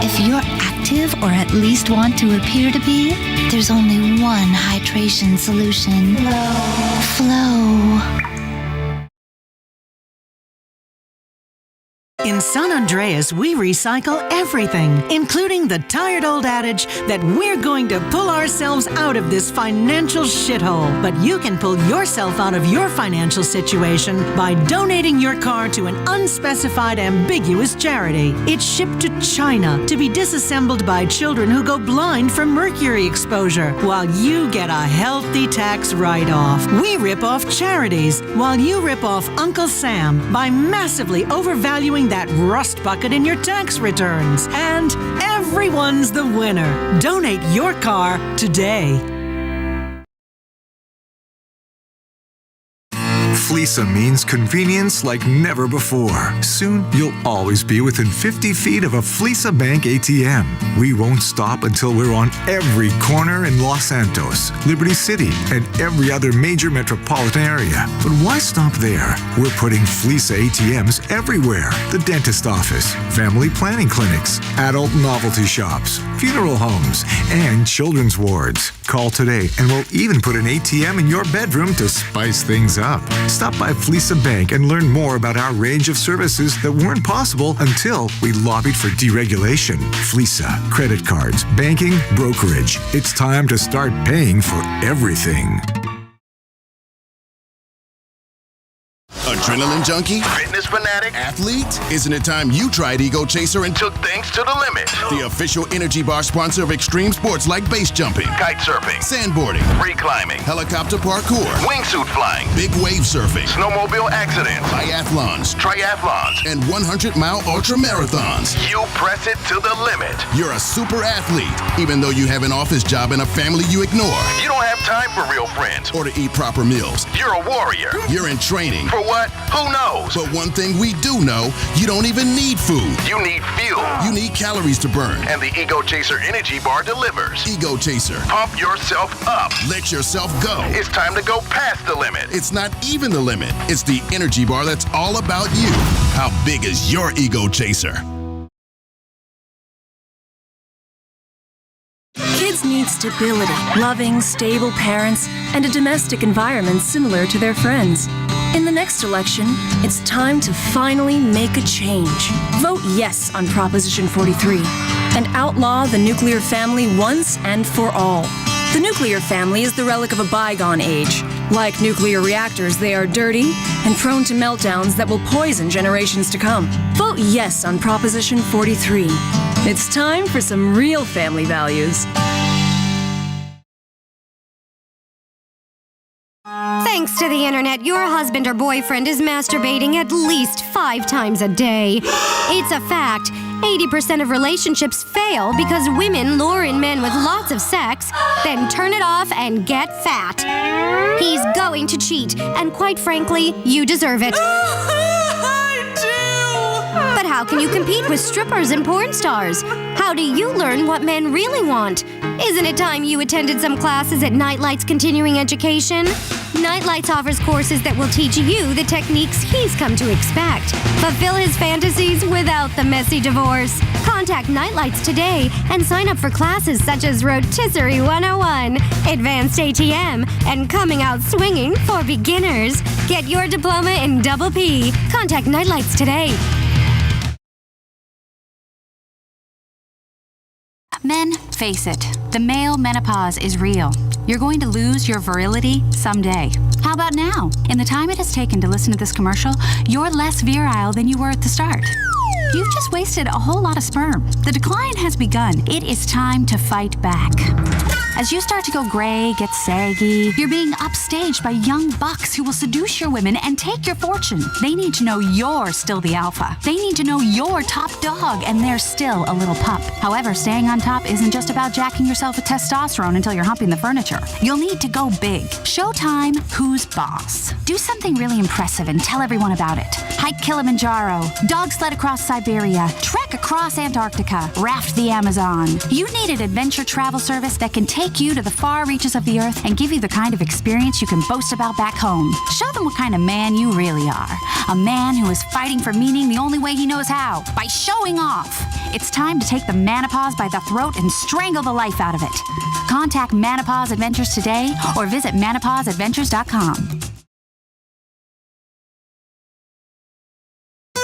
If you're active or at least want to appear to be, there's only one hydration solution. Flow. In San Andreas, we recycle everything, including the tired old adage that we're going to pull ourselves out of this financial shithole. But you can pull yourself out of your financial situation by donating your car to an unspecified, ambiguous charity. It's shipped to China to be disassembled by children who go blind from mercury exposure, while you get a healthy tax write-off. We rip off charities, while you rip off Uncle Sam by massively overvaluing that rust bucket in your tax returns. And everyone's the winner. Donate your car today. Fleesa means convenience like never before. Soon, you'll always be within 50 feet of a Fleesa Bank ATM. We won't stop until we're on every corner in Los Santos, Liberty City, and every other major metropolitan area. But why stop there? We're putting Fleesa ATMs everywhere. The dentist office, family planning clinics, adult novelty shops, funeral homes, and children's wards. Call today and we'll even put an ATM in your bedroom to spice things up. Stop by Fleesa Bank and learn more about our range of services that weren't possible until we lobbied for deregulation. Fleesa, credit cards, banking, brokerage. It's time to start paying for everything. Adrenaline junkie? Fitness fanatic? Athlete? Isn't it time you tried Ego Chaser and took things to the limit? The official energy bar sponsor of extreme sports like base jumping, kite surfing, sandboarding, free climbing, helicopter parkour, wingsuit flying, big wave surfing, snowmobile accidents, biathlons, triathlons, and 100-mile ultra marathons. You press it to the limit. You're a super athlete, even though you have an office job and a family you ignore. You don't have time for real friends or to eat proper meals. You're a warrior. You're in training. For what? Who knows? But one thing we do know, you don't even need food. You need fuel. You need calories to burn. And the Ego Chaser Energy Bar delivers. Ego Chaser. Pump yourself up. Let yourself go. It's time to go past the limit. It's not even the limit. It's the energy bar that's all about you. How big is your Ego Chaser? Kids need stability, loving, stable parents, and a domestic environment similar to their friends. In the next election, it's time to finally make a change. Vote yes on Proposition 43 and outlaw the nuclear family once and for all. The nuclear family is the relic of a bygone age. Like nuclear reactors, they are dirty and prone to meltdowns that will poison generations to come. Vote yes on Proposition 43. It's time for some real family values. Thanks to the internet, your husband or boyfriend is masturbating at least 5 times a day. It's a fact. 80% of relationships fail because women lure in men with lots of sex, then turn it off and get fat. He's going to cheat, and quite frankly, you deserve it. But how can you compete with strippers and porn stars? How do you learn what men really want? Isn't it time you attended some classes at Nightlight's Continuing Education? Nightlights offers courses that will teach you the techniques he's come to expect. Fulfill his fantasies without the messy divorce. Contact Nightlights today and sign up for classes such as Rotisserie 101, Advanced ATM, and Coming Out Swinging for beginners. Get your diploma in Double P. Contact Nightlights today. Men, face it, the male menopause is real. You're going to lose your virility someday. How about now? In the time it has taken to listen to this commercial, you're less virile than you were at the start. You've just wasted a whole lot of sperm. The decline has begun. It is time to fight back. As you start to go gray, get saggy, you're being upstaged by young bucks who will seduce your women and take your fortune. They need to know you're still the alpha. They need to know you're top dog and they're still a little pup. However, staying on top isn't just about jacking yourself with testosterone until you're humping the furniture. You'll need to go big. Showtime Who's Boss. Do something really impressive and tell everyone about it. Hike Kilimanjaro, dog sled across Siberia, trek across Antarctica, raft the Amazon. You need an adventure travel service that can take you to the far reaches of the earth and give you the kind of experience you can boast about back home. Show them what kind of man you really are. A man who is fighting for meaning the only way he knows how, by showing off. It's time to take the menopause by the throat and strangle the life out of it. Contact Menopause Adventures today or visit menopauseadventures.com.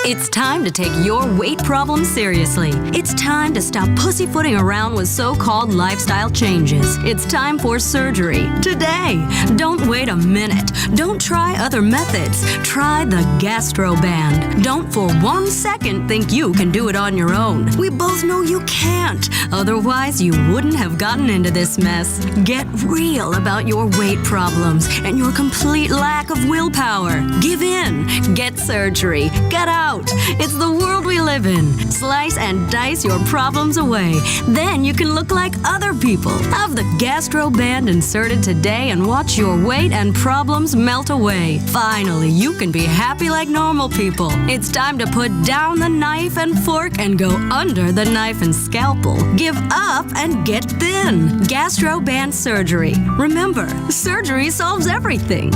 It's time to take your weight problem seriously. It's time to stop pussyfooting around with so-called lifestyle changes. It's time for surgery today. Don't wait a minute. Don't try other methods. Try the GastroBand. Don't for 1 second think you can do it on your own. We both know you can't. Otherwise, you wouldn't have gotten into this mess. Get real about your weight problems and your complete lack of willpower. Give in. Get surgery. Get out. out. It's the world we live in. Slice and dice your problems away. Then you can look like other people. Have the Gastro Band inserted today and watch your weight and problems melt away. Finally, you can be happy like normal people. It's time to put down the knife and fork and go under the knife and scalpel. Give up and get thin. Gastro Band Surgery. Remember, surgery solves everything.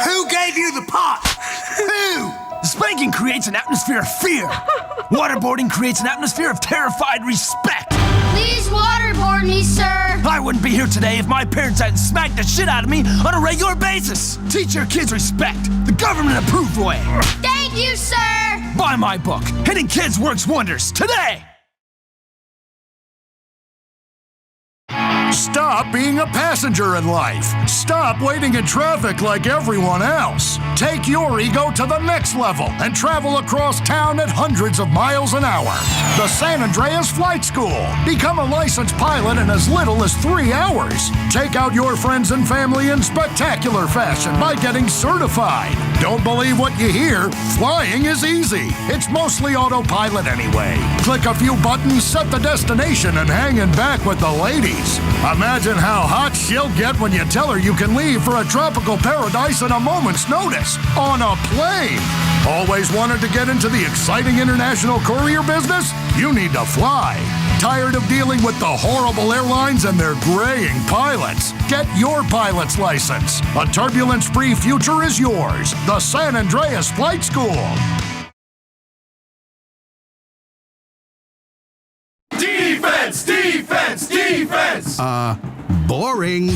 Who gave you the pot? Who? Spanking creates an atmosphere of fear. Waterboarding creates an atmosphere of terrified respect. Please waterboard me, sir. I wouldn't be here today if my parents hadn't smacked the shit out of me on a regular basis. Teach your kids respect the government-approved way. Thank you, sir. Buy my book, Hitting Kids Works Wonders, today. Stop being a passenger in life. Stop waiting in traffic like everyone else. Take your ego to the next level and travel across town at hundreds of miles an hour. The San Andreas Flight School. Become a licensed pilot in as little as 3 hours. Take out your friends and family in spectacular fashion by getting certified. Don't believe what you hear. Flying is easy. It's mostly autopilot anyway. Click a few buttons, set the destination, and hanging back with the ladies. Imagine how hot she'll get when you tell her you can leave for a tropical paradise at a moment's notice on a plane. Always wanted to get into the exciting international courier business? You need to fly. Tired of dealing with the horrible airlines and their graying pilots? Get your pilot's license. A turbulence-free future is yours. The San Andreas Flight School. Defense! Defense! Defense! Boring.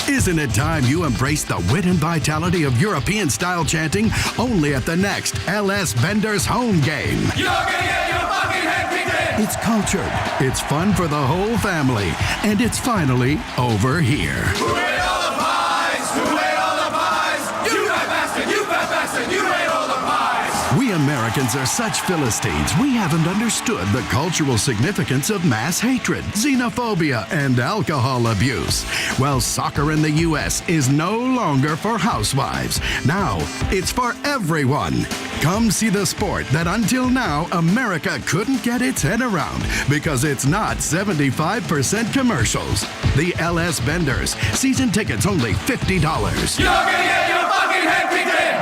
Isn't it time you embrace the wit and vitality of European-style chanting only at the next LS Vendors home game? You're gonna get your fucking head kicked in! It's cultured, it's fun for the whole family, and it's finally over here. Who ate all the pies? Who ate all the pies? You fat bastard! You fat bastard! You ate all the pies! We Americans are such Philistines, we haven't understood the cultural significance of mass hatred, xenophobia, and alcohol abuse. Well, soccer in the U.S. is no longer for housewives. Now, it's for everyone. Come see the sport that until now America couldn't get its head around because it's not 75% commercials. The LS Vendors. Season tickets only $50. You're gonna get your fucking head kicked in!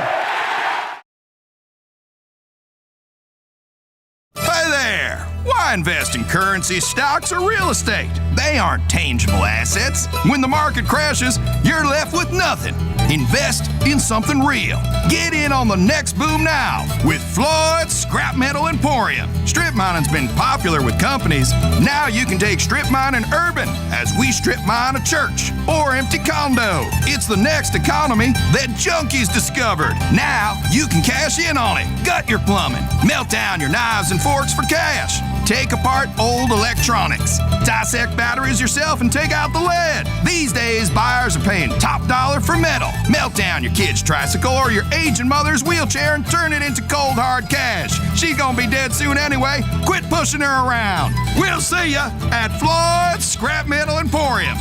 Hey there! Why invest in currency, stocks, or real estate? They aren't tangible assets. When the market crashes, you're left with nothing. Invest in something real. Get in on the next boom now with Floyd's Scrap Metal Emporium. Strip mining's been popular with companies. Now you can take strip mining urban as we strip mine a church or empty condo. It's the next economy that junkies discovered. Now you can cash in on it. Gut your plumbing. Melt down your knives and forks for cash. Take apart old electronics. Dissect batteries yourself and take out the lead. These days, buyers are paying top dollar for metal. Melt down your kid's tricycle or your aging mother's wheelchair and turn it into cold hard cash. She's gonna be dead soon anyway. Quit pushing her around. We'll see ya at Floyd's Scrap Metal Emporium.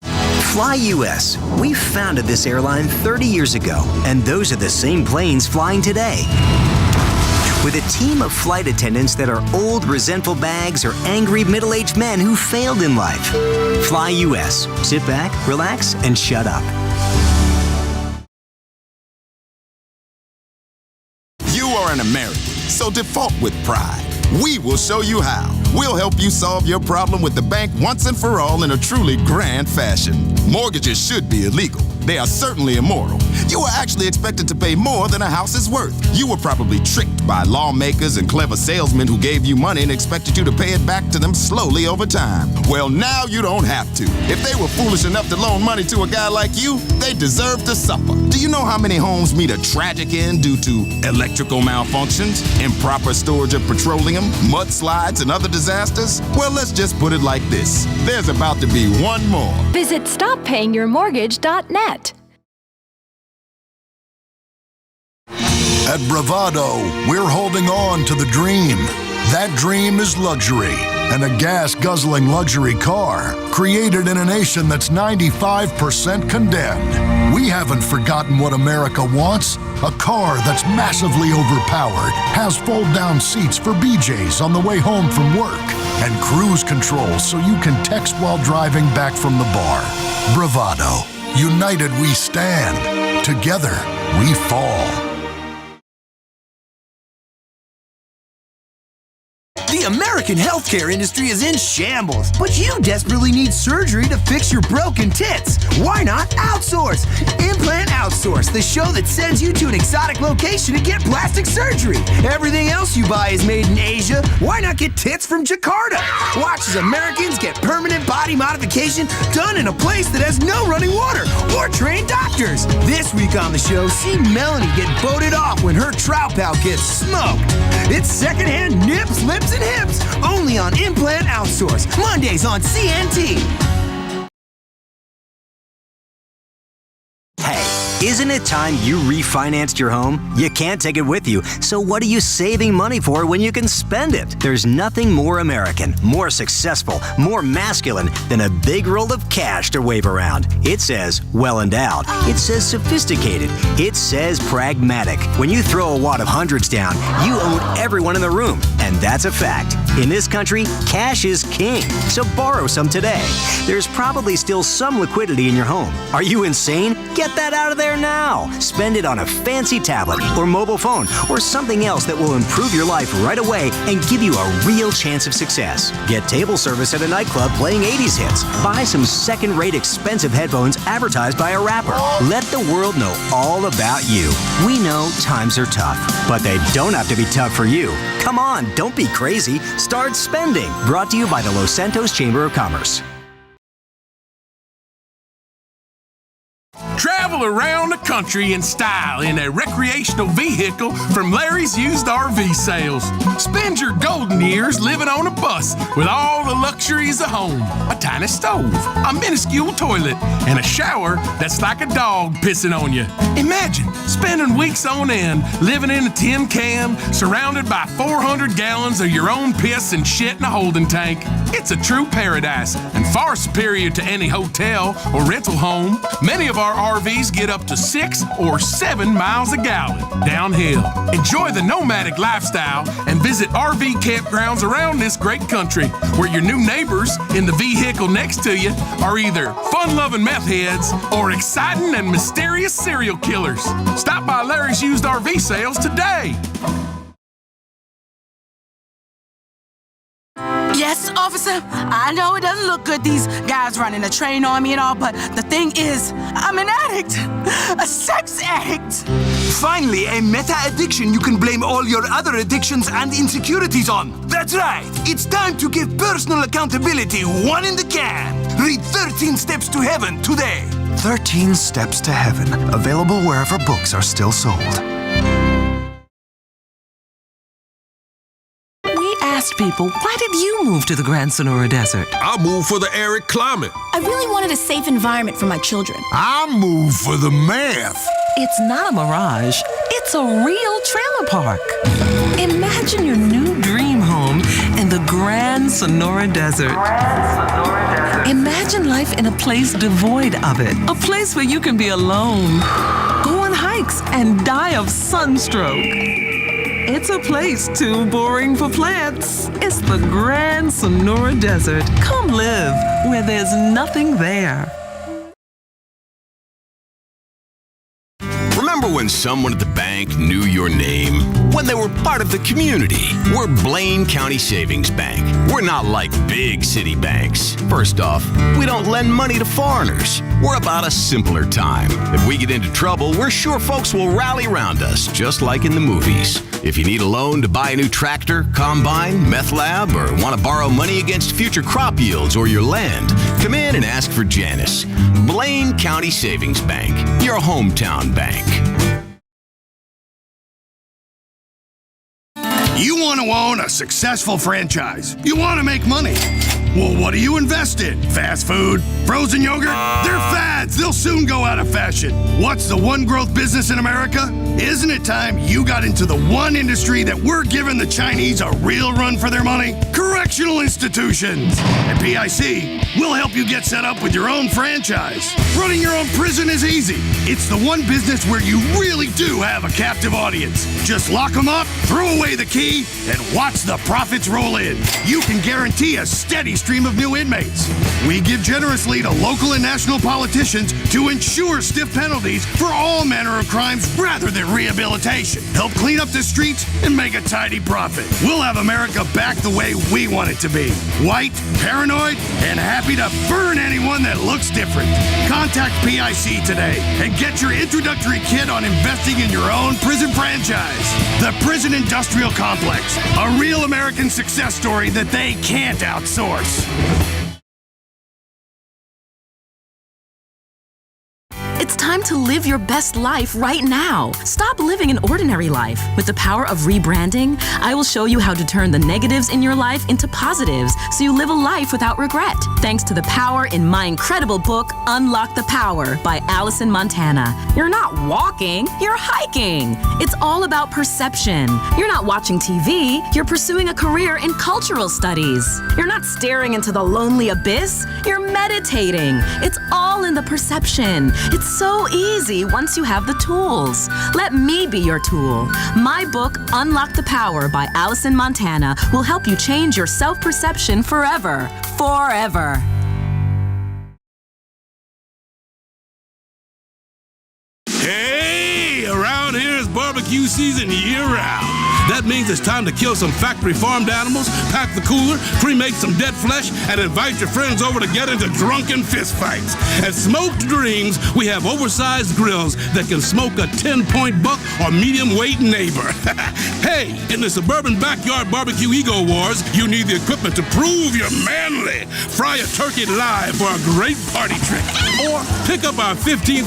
Fly US. We founded this airline 30 years ago, and those are the same planes flying today. With a team of flight attendants that are old, resentful bags or angry middle-aged men who failed in life. Fly US. Sit back, relax, and shut up. You are an American, so default with pride. We will show you how. We'll help you solve your problem with the bank once and for all in a truly grand fashion. Mortgages should be illegal. They are certainly immoral. You were actually expected to pay more than a house is worth. You were probably tricked by lawmakers and clever salesmen who gave you money and expected you to pay it back to them slowly over time. Well, now you don't have to. If they were foolish enough to loan money to a guy like you, they deserve to suffer. Do you know how many homes meet a tragic end due to electrical malfunctions, improper storage of petroleum, mudslides, and other disasters? Well, let's just put it like this. There's about to be one more. Visit StopPayingYourMortgage.net. At Bravado, we're holding on to the dream. That dream is luxury. and a gas-guzzling luxury car created in a nation that's 95% condemned. We haven't forgotten what America wants. A car that's massively overpowered, has fold-down seats for BJ's on the way home from work, and cruise control so you can text while driving back from the bar. Bravado. United we stand. Together we fall. The American healthcare industry is in shambles, but you desperately need surgery to fix your broken tits. Why not outsource? Implant Outsource, the show that sends you to an exotic location to get plastic surgery. Everything else you buy is made in Asia. Why not get tits from Jakarta? Watch as Americans get permanent body modification done in a place that has no running water or trained doctors. This week on the show, see Melanie get boated off when her trout pal gets smoked. It's secondhand nips, lips, and hips, only on Implant Outsource, Mondays on CNT. Hey, isn't it time you refinanced your home? You can't take it with you, so what are you saving money for when you can spend it? There's nothing more American, more successful, more masculine than a big roll of cash to wave around. It says well endowed. It says sophisticated. It says pragmatic. When you throw a wad of hundreds down, you own everyone in the room, and that's a fact. In this country, cash is king, so borrow some today. There's probably still some liquidity in your home. Are you insane? Get that out of there now. Spend it on a fancy tablet or mobile phone or something else that will improve your life right away and give you a real chance of success. Get table service at a nightclub playing 80s hits. Buy some second-rate expensive headphones advertised by a rapper. Let the world know all about you. We know times are tough, but they don't have to be tough for you. Come on, don't be crazy. Start spending. Brought to you by the Los Santos Chamber of Commerce. Travel around the country in style in a recreational vehicle from Larry's Used RV Sales. Spend your golden years living on a bus with all the luxuries of home. A tiny stove, a minuscule toilet, and a shower that's like a dog pissing on you. Imagine spending weeks on end living in a tin can surrounded by 400 gallons of your own piss and shit in a holding tank. It's a true paradise and far superior to any hotel or rental home. Many of our RVs get up to 6 or 7 miles a gallon downhill. Enjoy the nomadic lifestyle and visit RV campgrounds around this great country where your new neighbors in the vehicle next to you are either fun-loving meth heads or exciting and mysterious serial killers. Stop by Larry's Used RV Sales today. Yes, officer, I know it doesn't look good, these guys running a train on me and all, but the thing is, I'm an addict, a sex addict. Finally, a meta-addiction you can blame all your other addictions and insecurities on. That's right. It's time to give personal accountability one in the can. Read 13 Steps to Heaven today. 13 Steps to Heaven. Available wherever books are still sold. Asked people, why did you move to the Grand Sonora Desert? I moved for the arid climate. I really wanted a safe environment for my children. I moved for the math. It's not a mirage. It's a real trailer park. Imagine your new dream home in the Grand Sonora Desert. Imagine life in a place devoid of it. A place where you can be alone, go on hikes, and die of sunstroke. It's a place too boring for plants. It's the Grand Sonora Desert. Come live where there's nothing there. Remember when someone at the bank knew your name? When they were part of the community? We're Blaine County Savings Bank. We're not like big city banks. First off, we don't lend money to foreigners. We're about a simpler time. If we get into trouble, we're sure folks will rally around us, just like in the movies. If you need a loan to buy a new tractor, combine, meth lab, or want to borrow money against future crop yields or your land, come in and ask for Janice. Blaine County Savings Bank, your hometown bank. You want to own a successful franchise. You want to make money. Well, what do you invest in? Fast food? Frozen yogurt? They're fads. They'll soon go out of fashion. What's the one growth business in America? Isn't it time you got into the one industry that we're giving the Chinese a real run for their money? Correctional institutions. At PIC, we'll help you get set up with your own franchise. Running your own prison is easy. It's the one business where you really do have a captive audience. Just lock them up, throw away the key, and watch the profits roll in. You can guarantee a steady stream of new inmates. We give generously to local and national politicians to ensure stiff penalties for all manner of crimes rather than rehabilitation. Help clean up the streets and make a tidy profit. We'll have America back the way we want it to be. White, paranoid, and happy to burn anyone that looks different. Contact PIC today and get your introductory kit on investing in your own prison franchise. The Prison Industrial Complex, a real American success story that they can't outsource. It's time to live your best life right now. Stop living an ordinary life. With the power of rebranding, I will show you how to turn the negatives in your life into positives so you live a life without regret. Thanks to the power in my incredible book, Unlock the Power by Allison Montana. You're not walking, you're hiking. It's all about perception. You're not watching TV, you're pursuing a career in cultural studies. You're not staring into the lonely abyss, you're meditating. It's all in the perception. It's so easy once you have the tools. Let me be your tool. My book, Unlock the Power by Allison Montana, will help you change your self-perception forever. Forever. Hey, around here is barbecue season year-round. That means it's time to kill some factory-farmed animals, pack the cooler, cremate some dead flesh, and invite your friends over to get into drunken fistfights. At Smoked Dreams, we have oversized grills that can smoke a 10-point buck or medium-weight neighbor. Hey, in the suburban backyard barbecue ego wars, you need the equipment to prove you're manly. Fry a turkey live for a great party trick. Or pick up our $15,000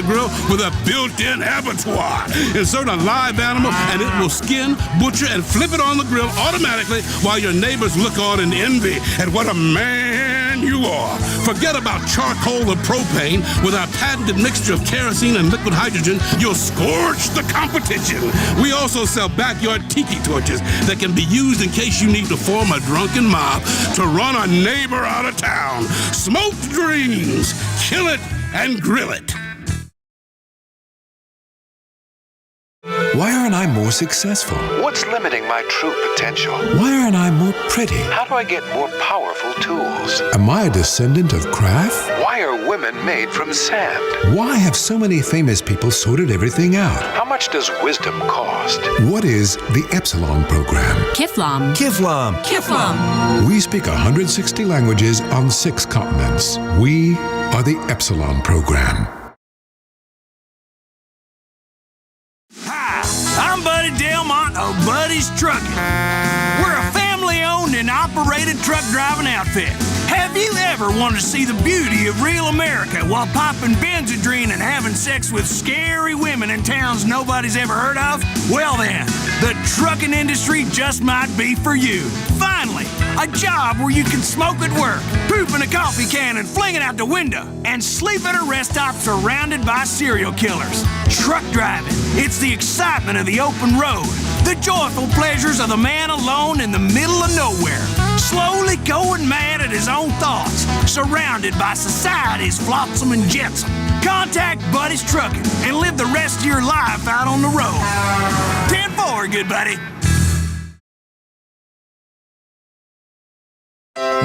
grill with a built-in abattoir. Insert a live animal, and it will skin, butcher, and flip it on the grill automatically while your neighbors look on in envy at what a man you are. Forget about charcoal or propane. With our patented mixture of kerosene and liquid hydrogen, you'll scorch the competition. We also sell backyard tiki torches that can be used in case you need to form a drunken mob to run a neighbor out of town. Smoked Dreams. Kill it and grill it. Why aren't I more successful? What's limiting my true potential? Why aren't I more pretty? How do I get more powerful tools? Am I a descendant of Kraft? Why are women made from sand? Why have so many famous people sorted everything out? How much does wisdom cost? What is the Epsilon program? Kiflam. Kiflam. Kiflam. We speak 160 languages on 6 continents. We are the Epsilon program. I'm Buddy Delmont of Buddy's Trucking. We're a family-owned and operated truck driving outfit. Have you ever wanted to see the beauty of real America while popping Benzedrine and having sex with scary women in towns nobody's ever heard of? Well then, the trucking industry just might be for you. Finally, a job where you can smoke at work, poop in a coffee can and fling it out the window, and sleep at a rest stop surrounded by serial killers. Truck driving, it's the excitement of the open road, the joyful pleasures of the man alone in the middle of nowhere, slowly going mad at his own thoughts, surrounded by society's flotsam and jetsam. Contact Buddy's Trucking and live the rest of your life out on the road. 10-4, good buddy.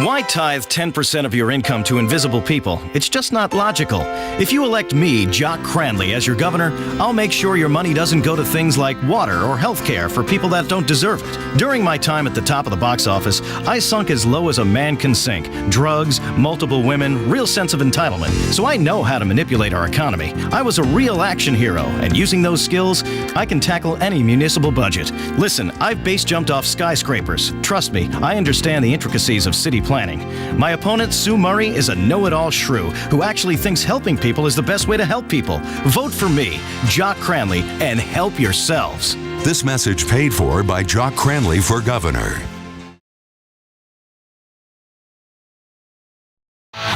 Why tithe 10% of your income to invisible people? It's just not logical. If you elect me, Jock Cranley, as your governor, I'll make sure your money doesn't go to things like water or health care for people that don't deserve it. During my time at the top of the box office, I sunk as low as a man can sink. Drugs, multiple women, real sense of entitlement. So I know how to manipulate our economy. I was a real action hero, and using those skills, I can tackle any municipal budget. Listen, I've base jumped off skyscrapers. Trust me, I understand the intricacies of city planning. My opponent, Sue Murray, is a know-it-all shrew who actually thinks helping people is the best way to help people. Vote for me, Jock Cranley, and help yourselves. This message paid for by Jock Cranley for governor.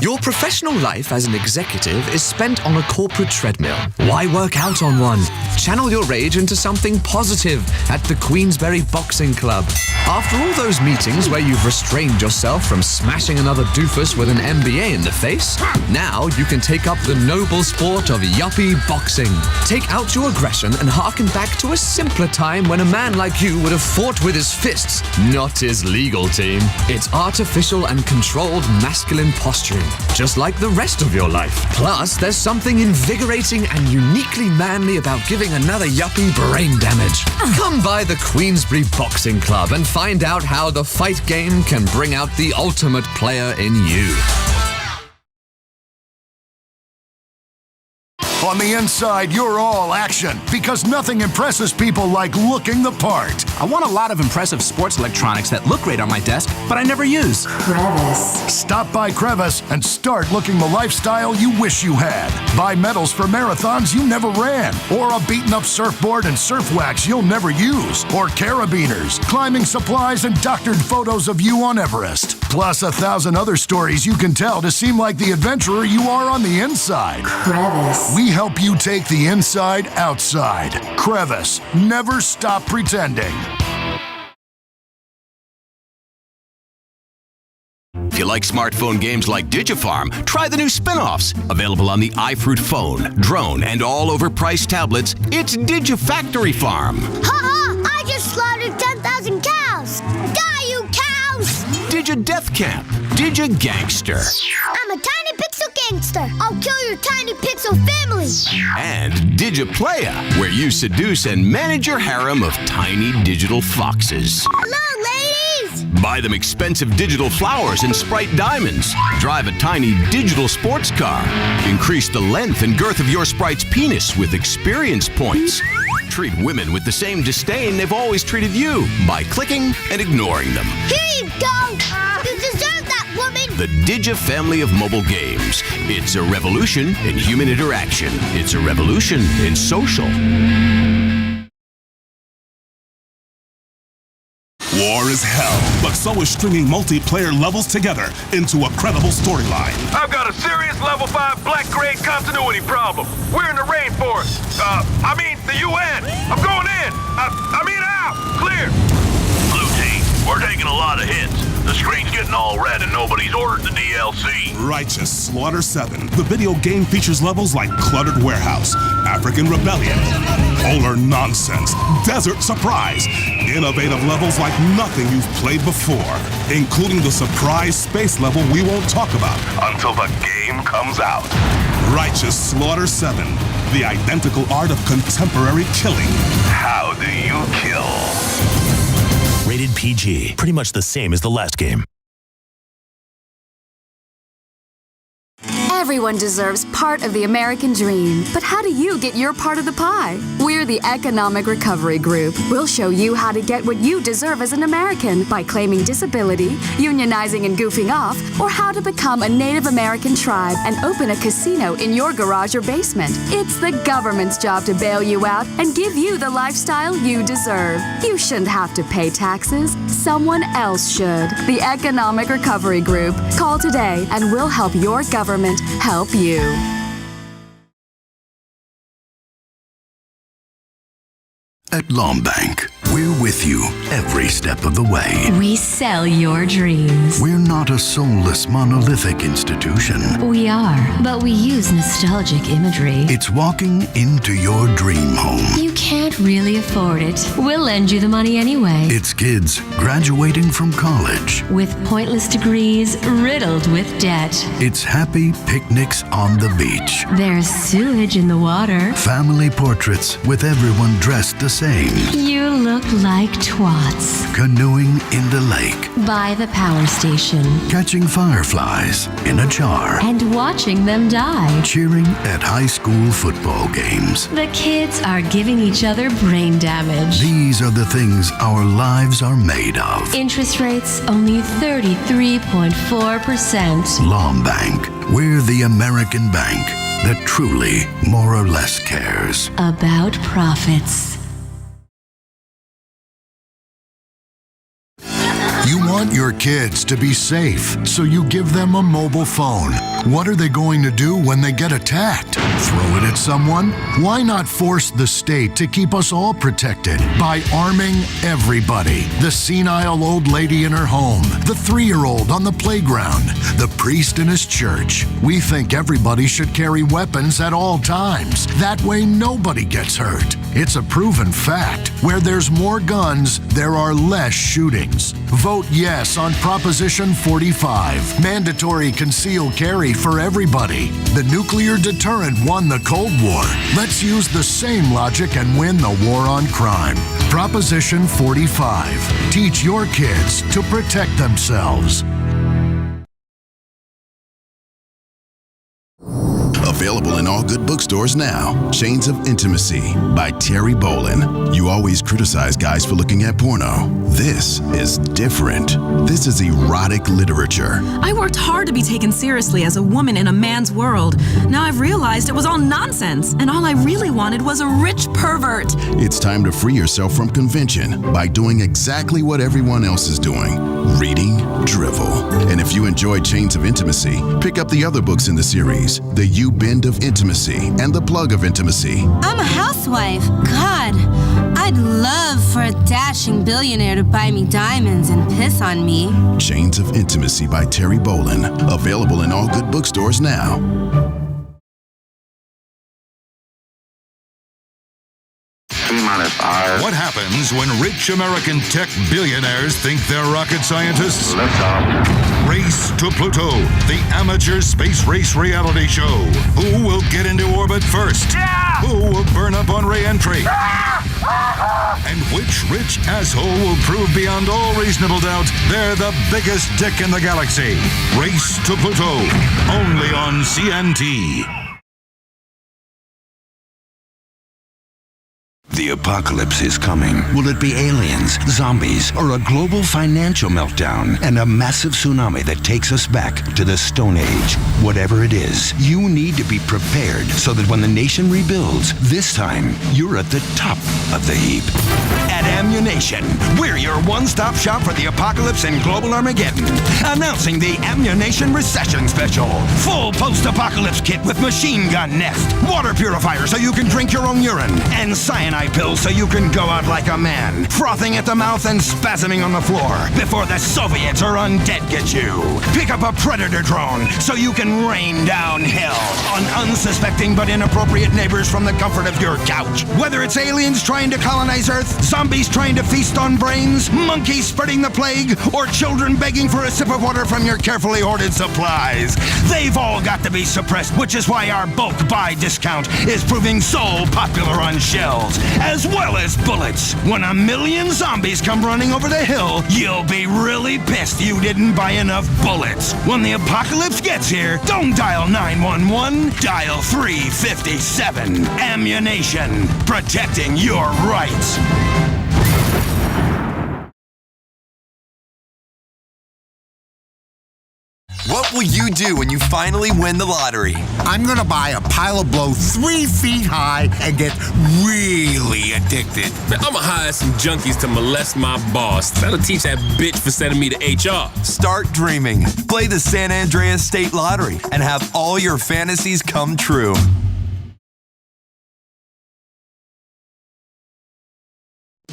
Your professional life as an executive is spent on a corporate treadmill. Why work out on one? Channel your rage into something positive at the Queensberry Boxing Club. After all those meetings where you've restrained yourself from smashing another doofus with an MBA in the face, now you can take up the noble sport of yuppie boxing. Take out your aggression and harken back to a simpler time when a man like you would have fought with his fists, not his legal team. It's artificial and controlled masculine posturing, just like the rest of your life. Plus, there's something invigorating and uniquely manly about giving another yuppie brain damage. Come by the Queensberry Boxing Club and find out how the fight game can bring out the ultimate player in you. On the inside, you're all action, because nothing impresses people like looking the part. I want a lot of impressive sports electronics that look great on my desk, but I never use. Crevice. Stop by Crevice and start looking the lifestyle you wish you had. Buy medals for marathons you never ran, or a beaten-up surfboard and surf wax you'll never use, or carabiners, climbing supplies, and doctored photos of you on Everest. Plus 1,000 other stories you can tell to seem like the adventurer you are on the inside. Crevice. We help you take the inside outside. Crevice. Never stop pretending. If you like smartphone games like Digifarm, try the new spin-offs. Available on the iFruit phone, drone, and all overpriced tablets, it's Digifactory Farm. Ha! I just slaughtered 10,000 cows! Die, you cows! Digi-Death Camp, Digi-Gangster. I'm a tiny pixel gangster. I'll kill your tiny pixel family. And Digiplaya, where you seduce and manage your harem of tiny digital foxes. Hello, ladies! Buy them expensive digital flowers and Sprite diamonds. Drive a tiny digital sports car. Increase the length and girth of your Sprite's penis with experience points. Treat women with the same disdain they've always treated you by clicking and ignoring them. Here you go! You deserve that, woman! The Digi family of mobile games. It's a revolution in human interaction. It's a revolution in social. War is hell, but so is stringing multiplayer levels together into a credible storyline. I've got a serious level 5 black-grade continuity problem. We're in the rainforest. The UN. I'm going in. Out. Clear. Blue team, we're taking a lot of hits. The screen's getting all red and nobody's ordered the DLC. Righteous Slaughter 7. The video game features levels like Cluttered Warehouse, African Rebellion, Polar Nonsense, Desert Surprise. Innovative levels like nothing you've played before, including the surprise space level we won't talk about until the game comes out. Righteous Slaughter 7. The identical art of contemporary killing. How do you kill? Rated PG. Pretty much the same as the last game. Everyone deserves part of the American dream. But how do you get your part of the pie? We're the Economic Recovery Group. We'll show you how to get what you deserve as an American by claiming disability, unionizing and goofing off, or how to become a Native American tribe and open a casino in your garage or basement. It's the government's job to bail you out and give you the lifestyle you deserve. You shouldn't have to pay taxes. Someone else should. The Economic Recovery Group. Call today and we'll help your government help you. At Lombank, we're with you every step of the way. We sell your dreams. We're not a soulless, monolithic institution. We are, but we use nostalgic imagery. It's walking into your dream home. You can't really afford it. We'll lend you the money anyway. It's kids graduating from college. With pointless degrees riddled with debt. It's happy picnics on the beach. There's sewage in the water. Family portraits with everyone dressed the same. You look like twats. Canoeing in the lake. By the power station. Catching fireflies in a jar. And watching them die. Cheering at high school football games. The kids are giving each other brain damage. These are the things our lives are made of. Interest rates only 33.4%. Lombank. We're the American bank that truly, more or less, cares about profits. You want your kids to be safe, so you give them a mobile phone. What are they going to do when they get attacked? Throw it at someone? Why not force the state to keep us all protected by arming everybody? The senile old lady in her home, the 3-year-old on the playground, the priest in his church. We think everybody should carry weapons at all times. That way nobody gets hurt. It's a proven fact. Where there's more guns, there are less shootings. Vote yes on Proposition 45. Mandatory concealed carry for everybody. The nuclear deterrent won the Cold War. Let's use the same logic and win the war on crime. Proposition 45. Teach your kids to protect themselves. Available in all good bookstores now. Chains of Intimacy by Terry Bolin. You always criticize guys for looking at porno. This is different. This is erotic literature. I worked hard to be taken seriously as a woman in a man's world. Now I've realized it was all nonsense, and all I really wanted was a rich pervert. It's time to free yourself from convention by doing exactly what everyone else is doing. Reading Drivel. And if you enjoyed Chains of Intimacy, pick up the other books in the series, The U-Bend of Intimacy and The Plug of Intimacy. I'm a housewife. God, I'd love for a dashing billionaire to buy me diamonds and piss on me. Chains of Intimacy by Terry Bolin. Available in all good bookstores now. What happens when rich American tech billionaires think they're rocket scientists? Race to Pluto, the amateur space race reality show. Who will get into orbit first? Who will burn up on re-entry? And which rich asshole will prove beyond all reasonable doubt they're the biggest dick in the galaxy? Race to Pluto, only on CNT. The apocalypse is coming. Will it be aliens, zombies, or a global financial meltdown and a massive tsunami that takes us back to the Stone Age? Whatever it is, you need to be prepared so that when the nation rebuilds, this time you're at the top of the heap. At Ammunition, we're your one-stop shop for the apocalypse and global Armageddon. Announcing the Ammunition Recession Special. Full post-apocalypse kit with machine gun nest, water purifier so you can drink your own urine, and cyanide pills so you can go out like a man, frothing at the mouth and spasming on the floor before the Soviets or undead get you. Pick up a Predator drone so you can rain down hell on unsuspecting but inappropriate neighbors from the comfort of your couch. Whether it's aliens trying to colonize Earth, zombies trying to feast on brains, monkeys spreading the plague, or children begging for a sip of water from your carefully hoarded supplies, they've all got to be suppressed, which is why our bulk buy discount is proving so popular on shelves, as well as bullets. When 1 million zombies come running over the hill, you'll be really pissed you didn't buy enough bullets. When the apocalypse gets here, don't dial 911, dial 357. Ammunition, protecting your rights. What will you do when you finally win the lottery? I'm gonna buy a pile of blow 3 feet high and get really addicted. Man, I'ma hire some junkies to molest my boss. That'll teach that bitch for sending me to HR. Start dreaming. Play the San Andreas State Lottery and have all your fantasies come true.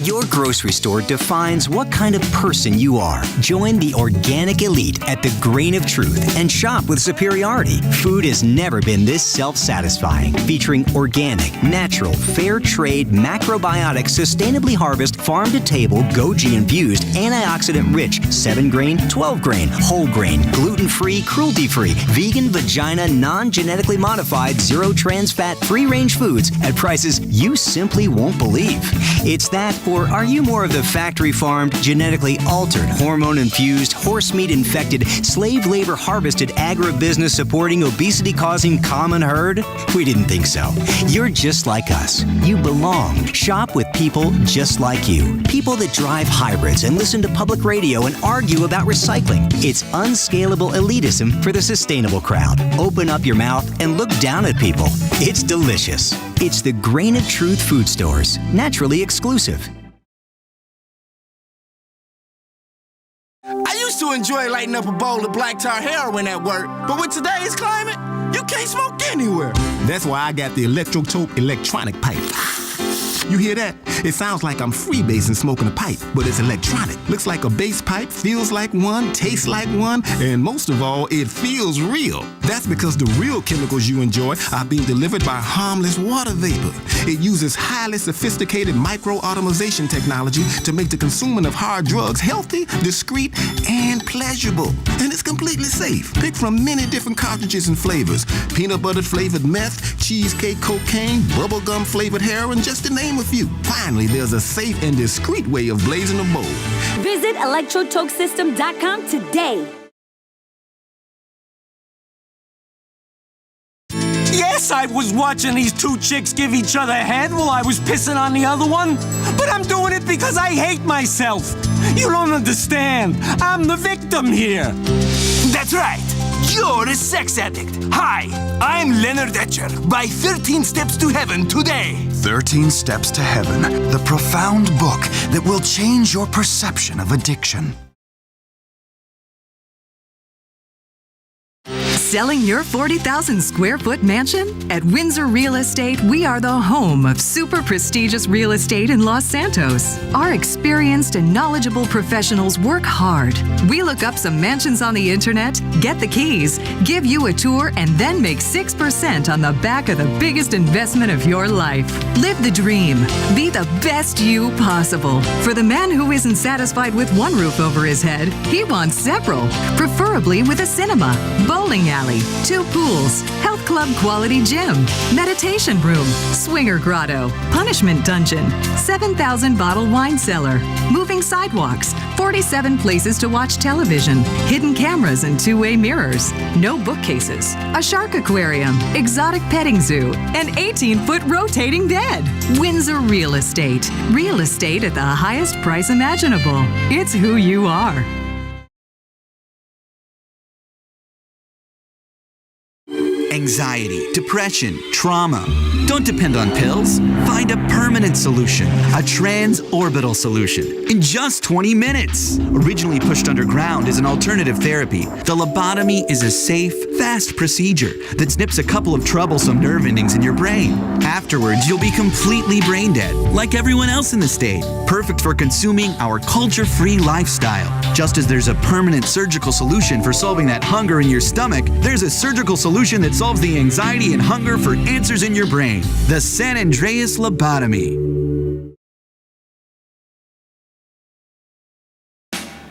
Your grocery store defines what kind of person you are. Join the organic elite at the Grain of Truth and shop with superiority. Food has never been this self-satisfying. Featuring organic, natural, fair trade, macrobiotic, sustainably harvested, farm-to-table, Goji-infused, antioxidant-rich, 7-grain, 12-grain, whole grain, gluten-free, cruelty-free, vegan, vagina, non-genetically modified, zero-trans fat, free-range foods at prices you simply won't believe. It's that. Or are you more of the factory-farmed, genetically altered, hormone-infused, horse meat-infected, slave labor-harvested, agribusiness-supporting, obesity-causing common herd? We didn't think so. You're just like us. You belong. Shop with people just like you. People that drive hybrids and listen to public radio and argue about recycling. It's unscalable elitism for the sustainable crowd. Open up your mouth and look down at people. It's delicious. It's the Grain of Truth food stores. Naturally exclusive. you enjoy lighting up a bowl of black tar heroin at work, but with today's climate, you can't smoke anywhere. That's why I got the Electrotope electronic pipe. You hear that? It sounds like I'm freebasing smoking a pipe, but it's electronic. Looks like a bass pipe, feels like one, tastes like one, and most of all, it feels real. That's because the real chemicals you enjoy are being delivered by harmless water vapor. It uses highly sophisticated micro-automation technology to make the consuming of hard drugs healthy, discreet, and pleasurable. And it's completely safe. Pick from many different cartridges and flavors. Peanut butter flavored meth, cheesecake cocaine, bubblegum flavored heroin, just to name a few. Finally, there's a safe and discreet way of blazing a bowl. Visit electrotokesystem.com today. Yes, I was watching these two chicks give each other head while I was pissing on the other one. But I'm doing it because I hate myself. You don't understand. I'm the victim here. That's right. You're a sex addict. Hi, I'm Leonard Etcher. Buy 13 Steps to Heaven today. 13 Steps to Heaven, the profound book that will change your perception of addiction. Selling your 40,000 square foot mansion? At Windsor Real Estate, we are the home of super prestigious real estate in Los Santos. Our experienced and knowledgeable professionals work hard. We look up some mansions on the internet, get the keys, give you a tour, and then make 6% on the back of the biggest investment of your life. Live the dream. Be the best you possible. For the man who isn't satisfied with one roof over his head, he wants several, preferably with a cinema, bowling alley, 2 pools, health club quality gym, meditation room, swinger grotto, punishment dungeon, 7,000 bottle wine cellar, moving sidewalks, 47 places to watch television, hidden cameras and 2-way mirrors, no bookcases, a shark aquarium, exotic petting zoo, an 18-foot rotating bed. Windsor Real Estate. Real estate at the highest price imaginable. It's who you are. Anxiety, depression, trauma. Don't depend on pills. Find a permanent solution, a transorbital solution, in just 20 minutes. Originally pushed underground as an alternative therapy, the lobotomy is a safe, fast procedure that snips a couple of troublesome nerve endings in your brain. Afterwards, you'll be completely brain dead, like everyone else in the state. Perfect for consuming our culture-free lifestyle. Just as there's a permanent surgical solution for solving that hunger in your stomach, there's a surgical solution that solves the anxiety and hunger for answers in your brain. The San Andreas Lobotomy.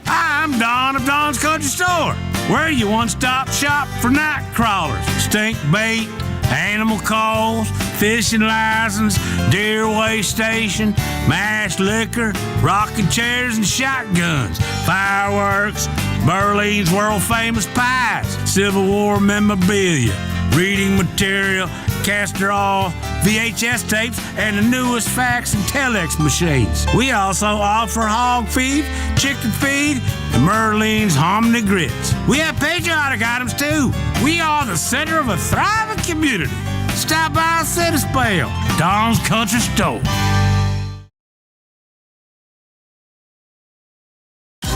Hi, I'm Don of Don's Country Store. We're your one-stop shop for night crawlers, stink bait, animal calls, fishing license, deer way station, mashed liquor, rocking chairs and shotguns, fireworks, Berlin's world-famous pies, Civil War memorabilia, reading material, castor oil, VHS tapes, and the newest fax and telex machines. We also offer hog feed, chicken feed, and Merlin's hominy grits. We have patriotic items too. We are the center of a thriving community. Stop by and set a spell. Don's Country Store.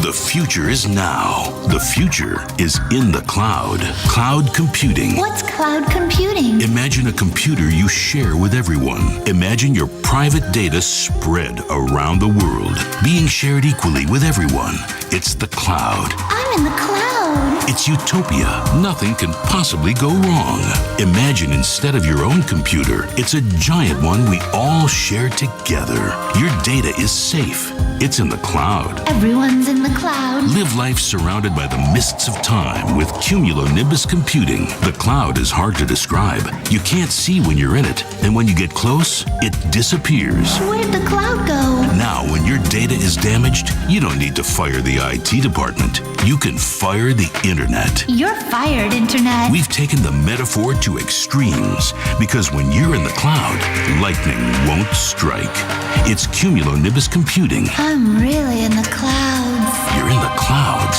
The future is now. The future is in the cloud. Cloud computing. What's cloud computing? Imagine a computer you share with everyone. Imagine your private data spread around the world, being shared equally with everyone. It's the cloud. I'm in the cloud. It's utopia. Nothing can possibly go wrong. Imagine instead of your own computer, it's a giant one we all share together. Your data is safe. It's in the cloud. Everyone's in the cloud. Live life surrounded by the mists of time with cumulonimbus computing. The cloud is hard to describe. You can't see when you're in it, and when you get close, it disappears. Where'd the cloud go? Now, when your data is damaged, you don't need to fire the IT department. You can fire the internet. You're fired, Internet. We've taken the metaphor to extremes because when you're in the cloud, lightning won't strike. It's cumulonimbus computing. I'm really in the clouds. You're in the cloud.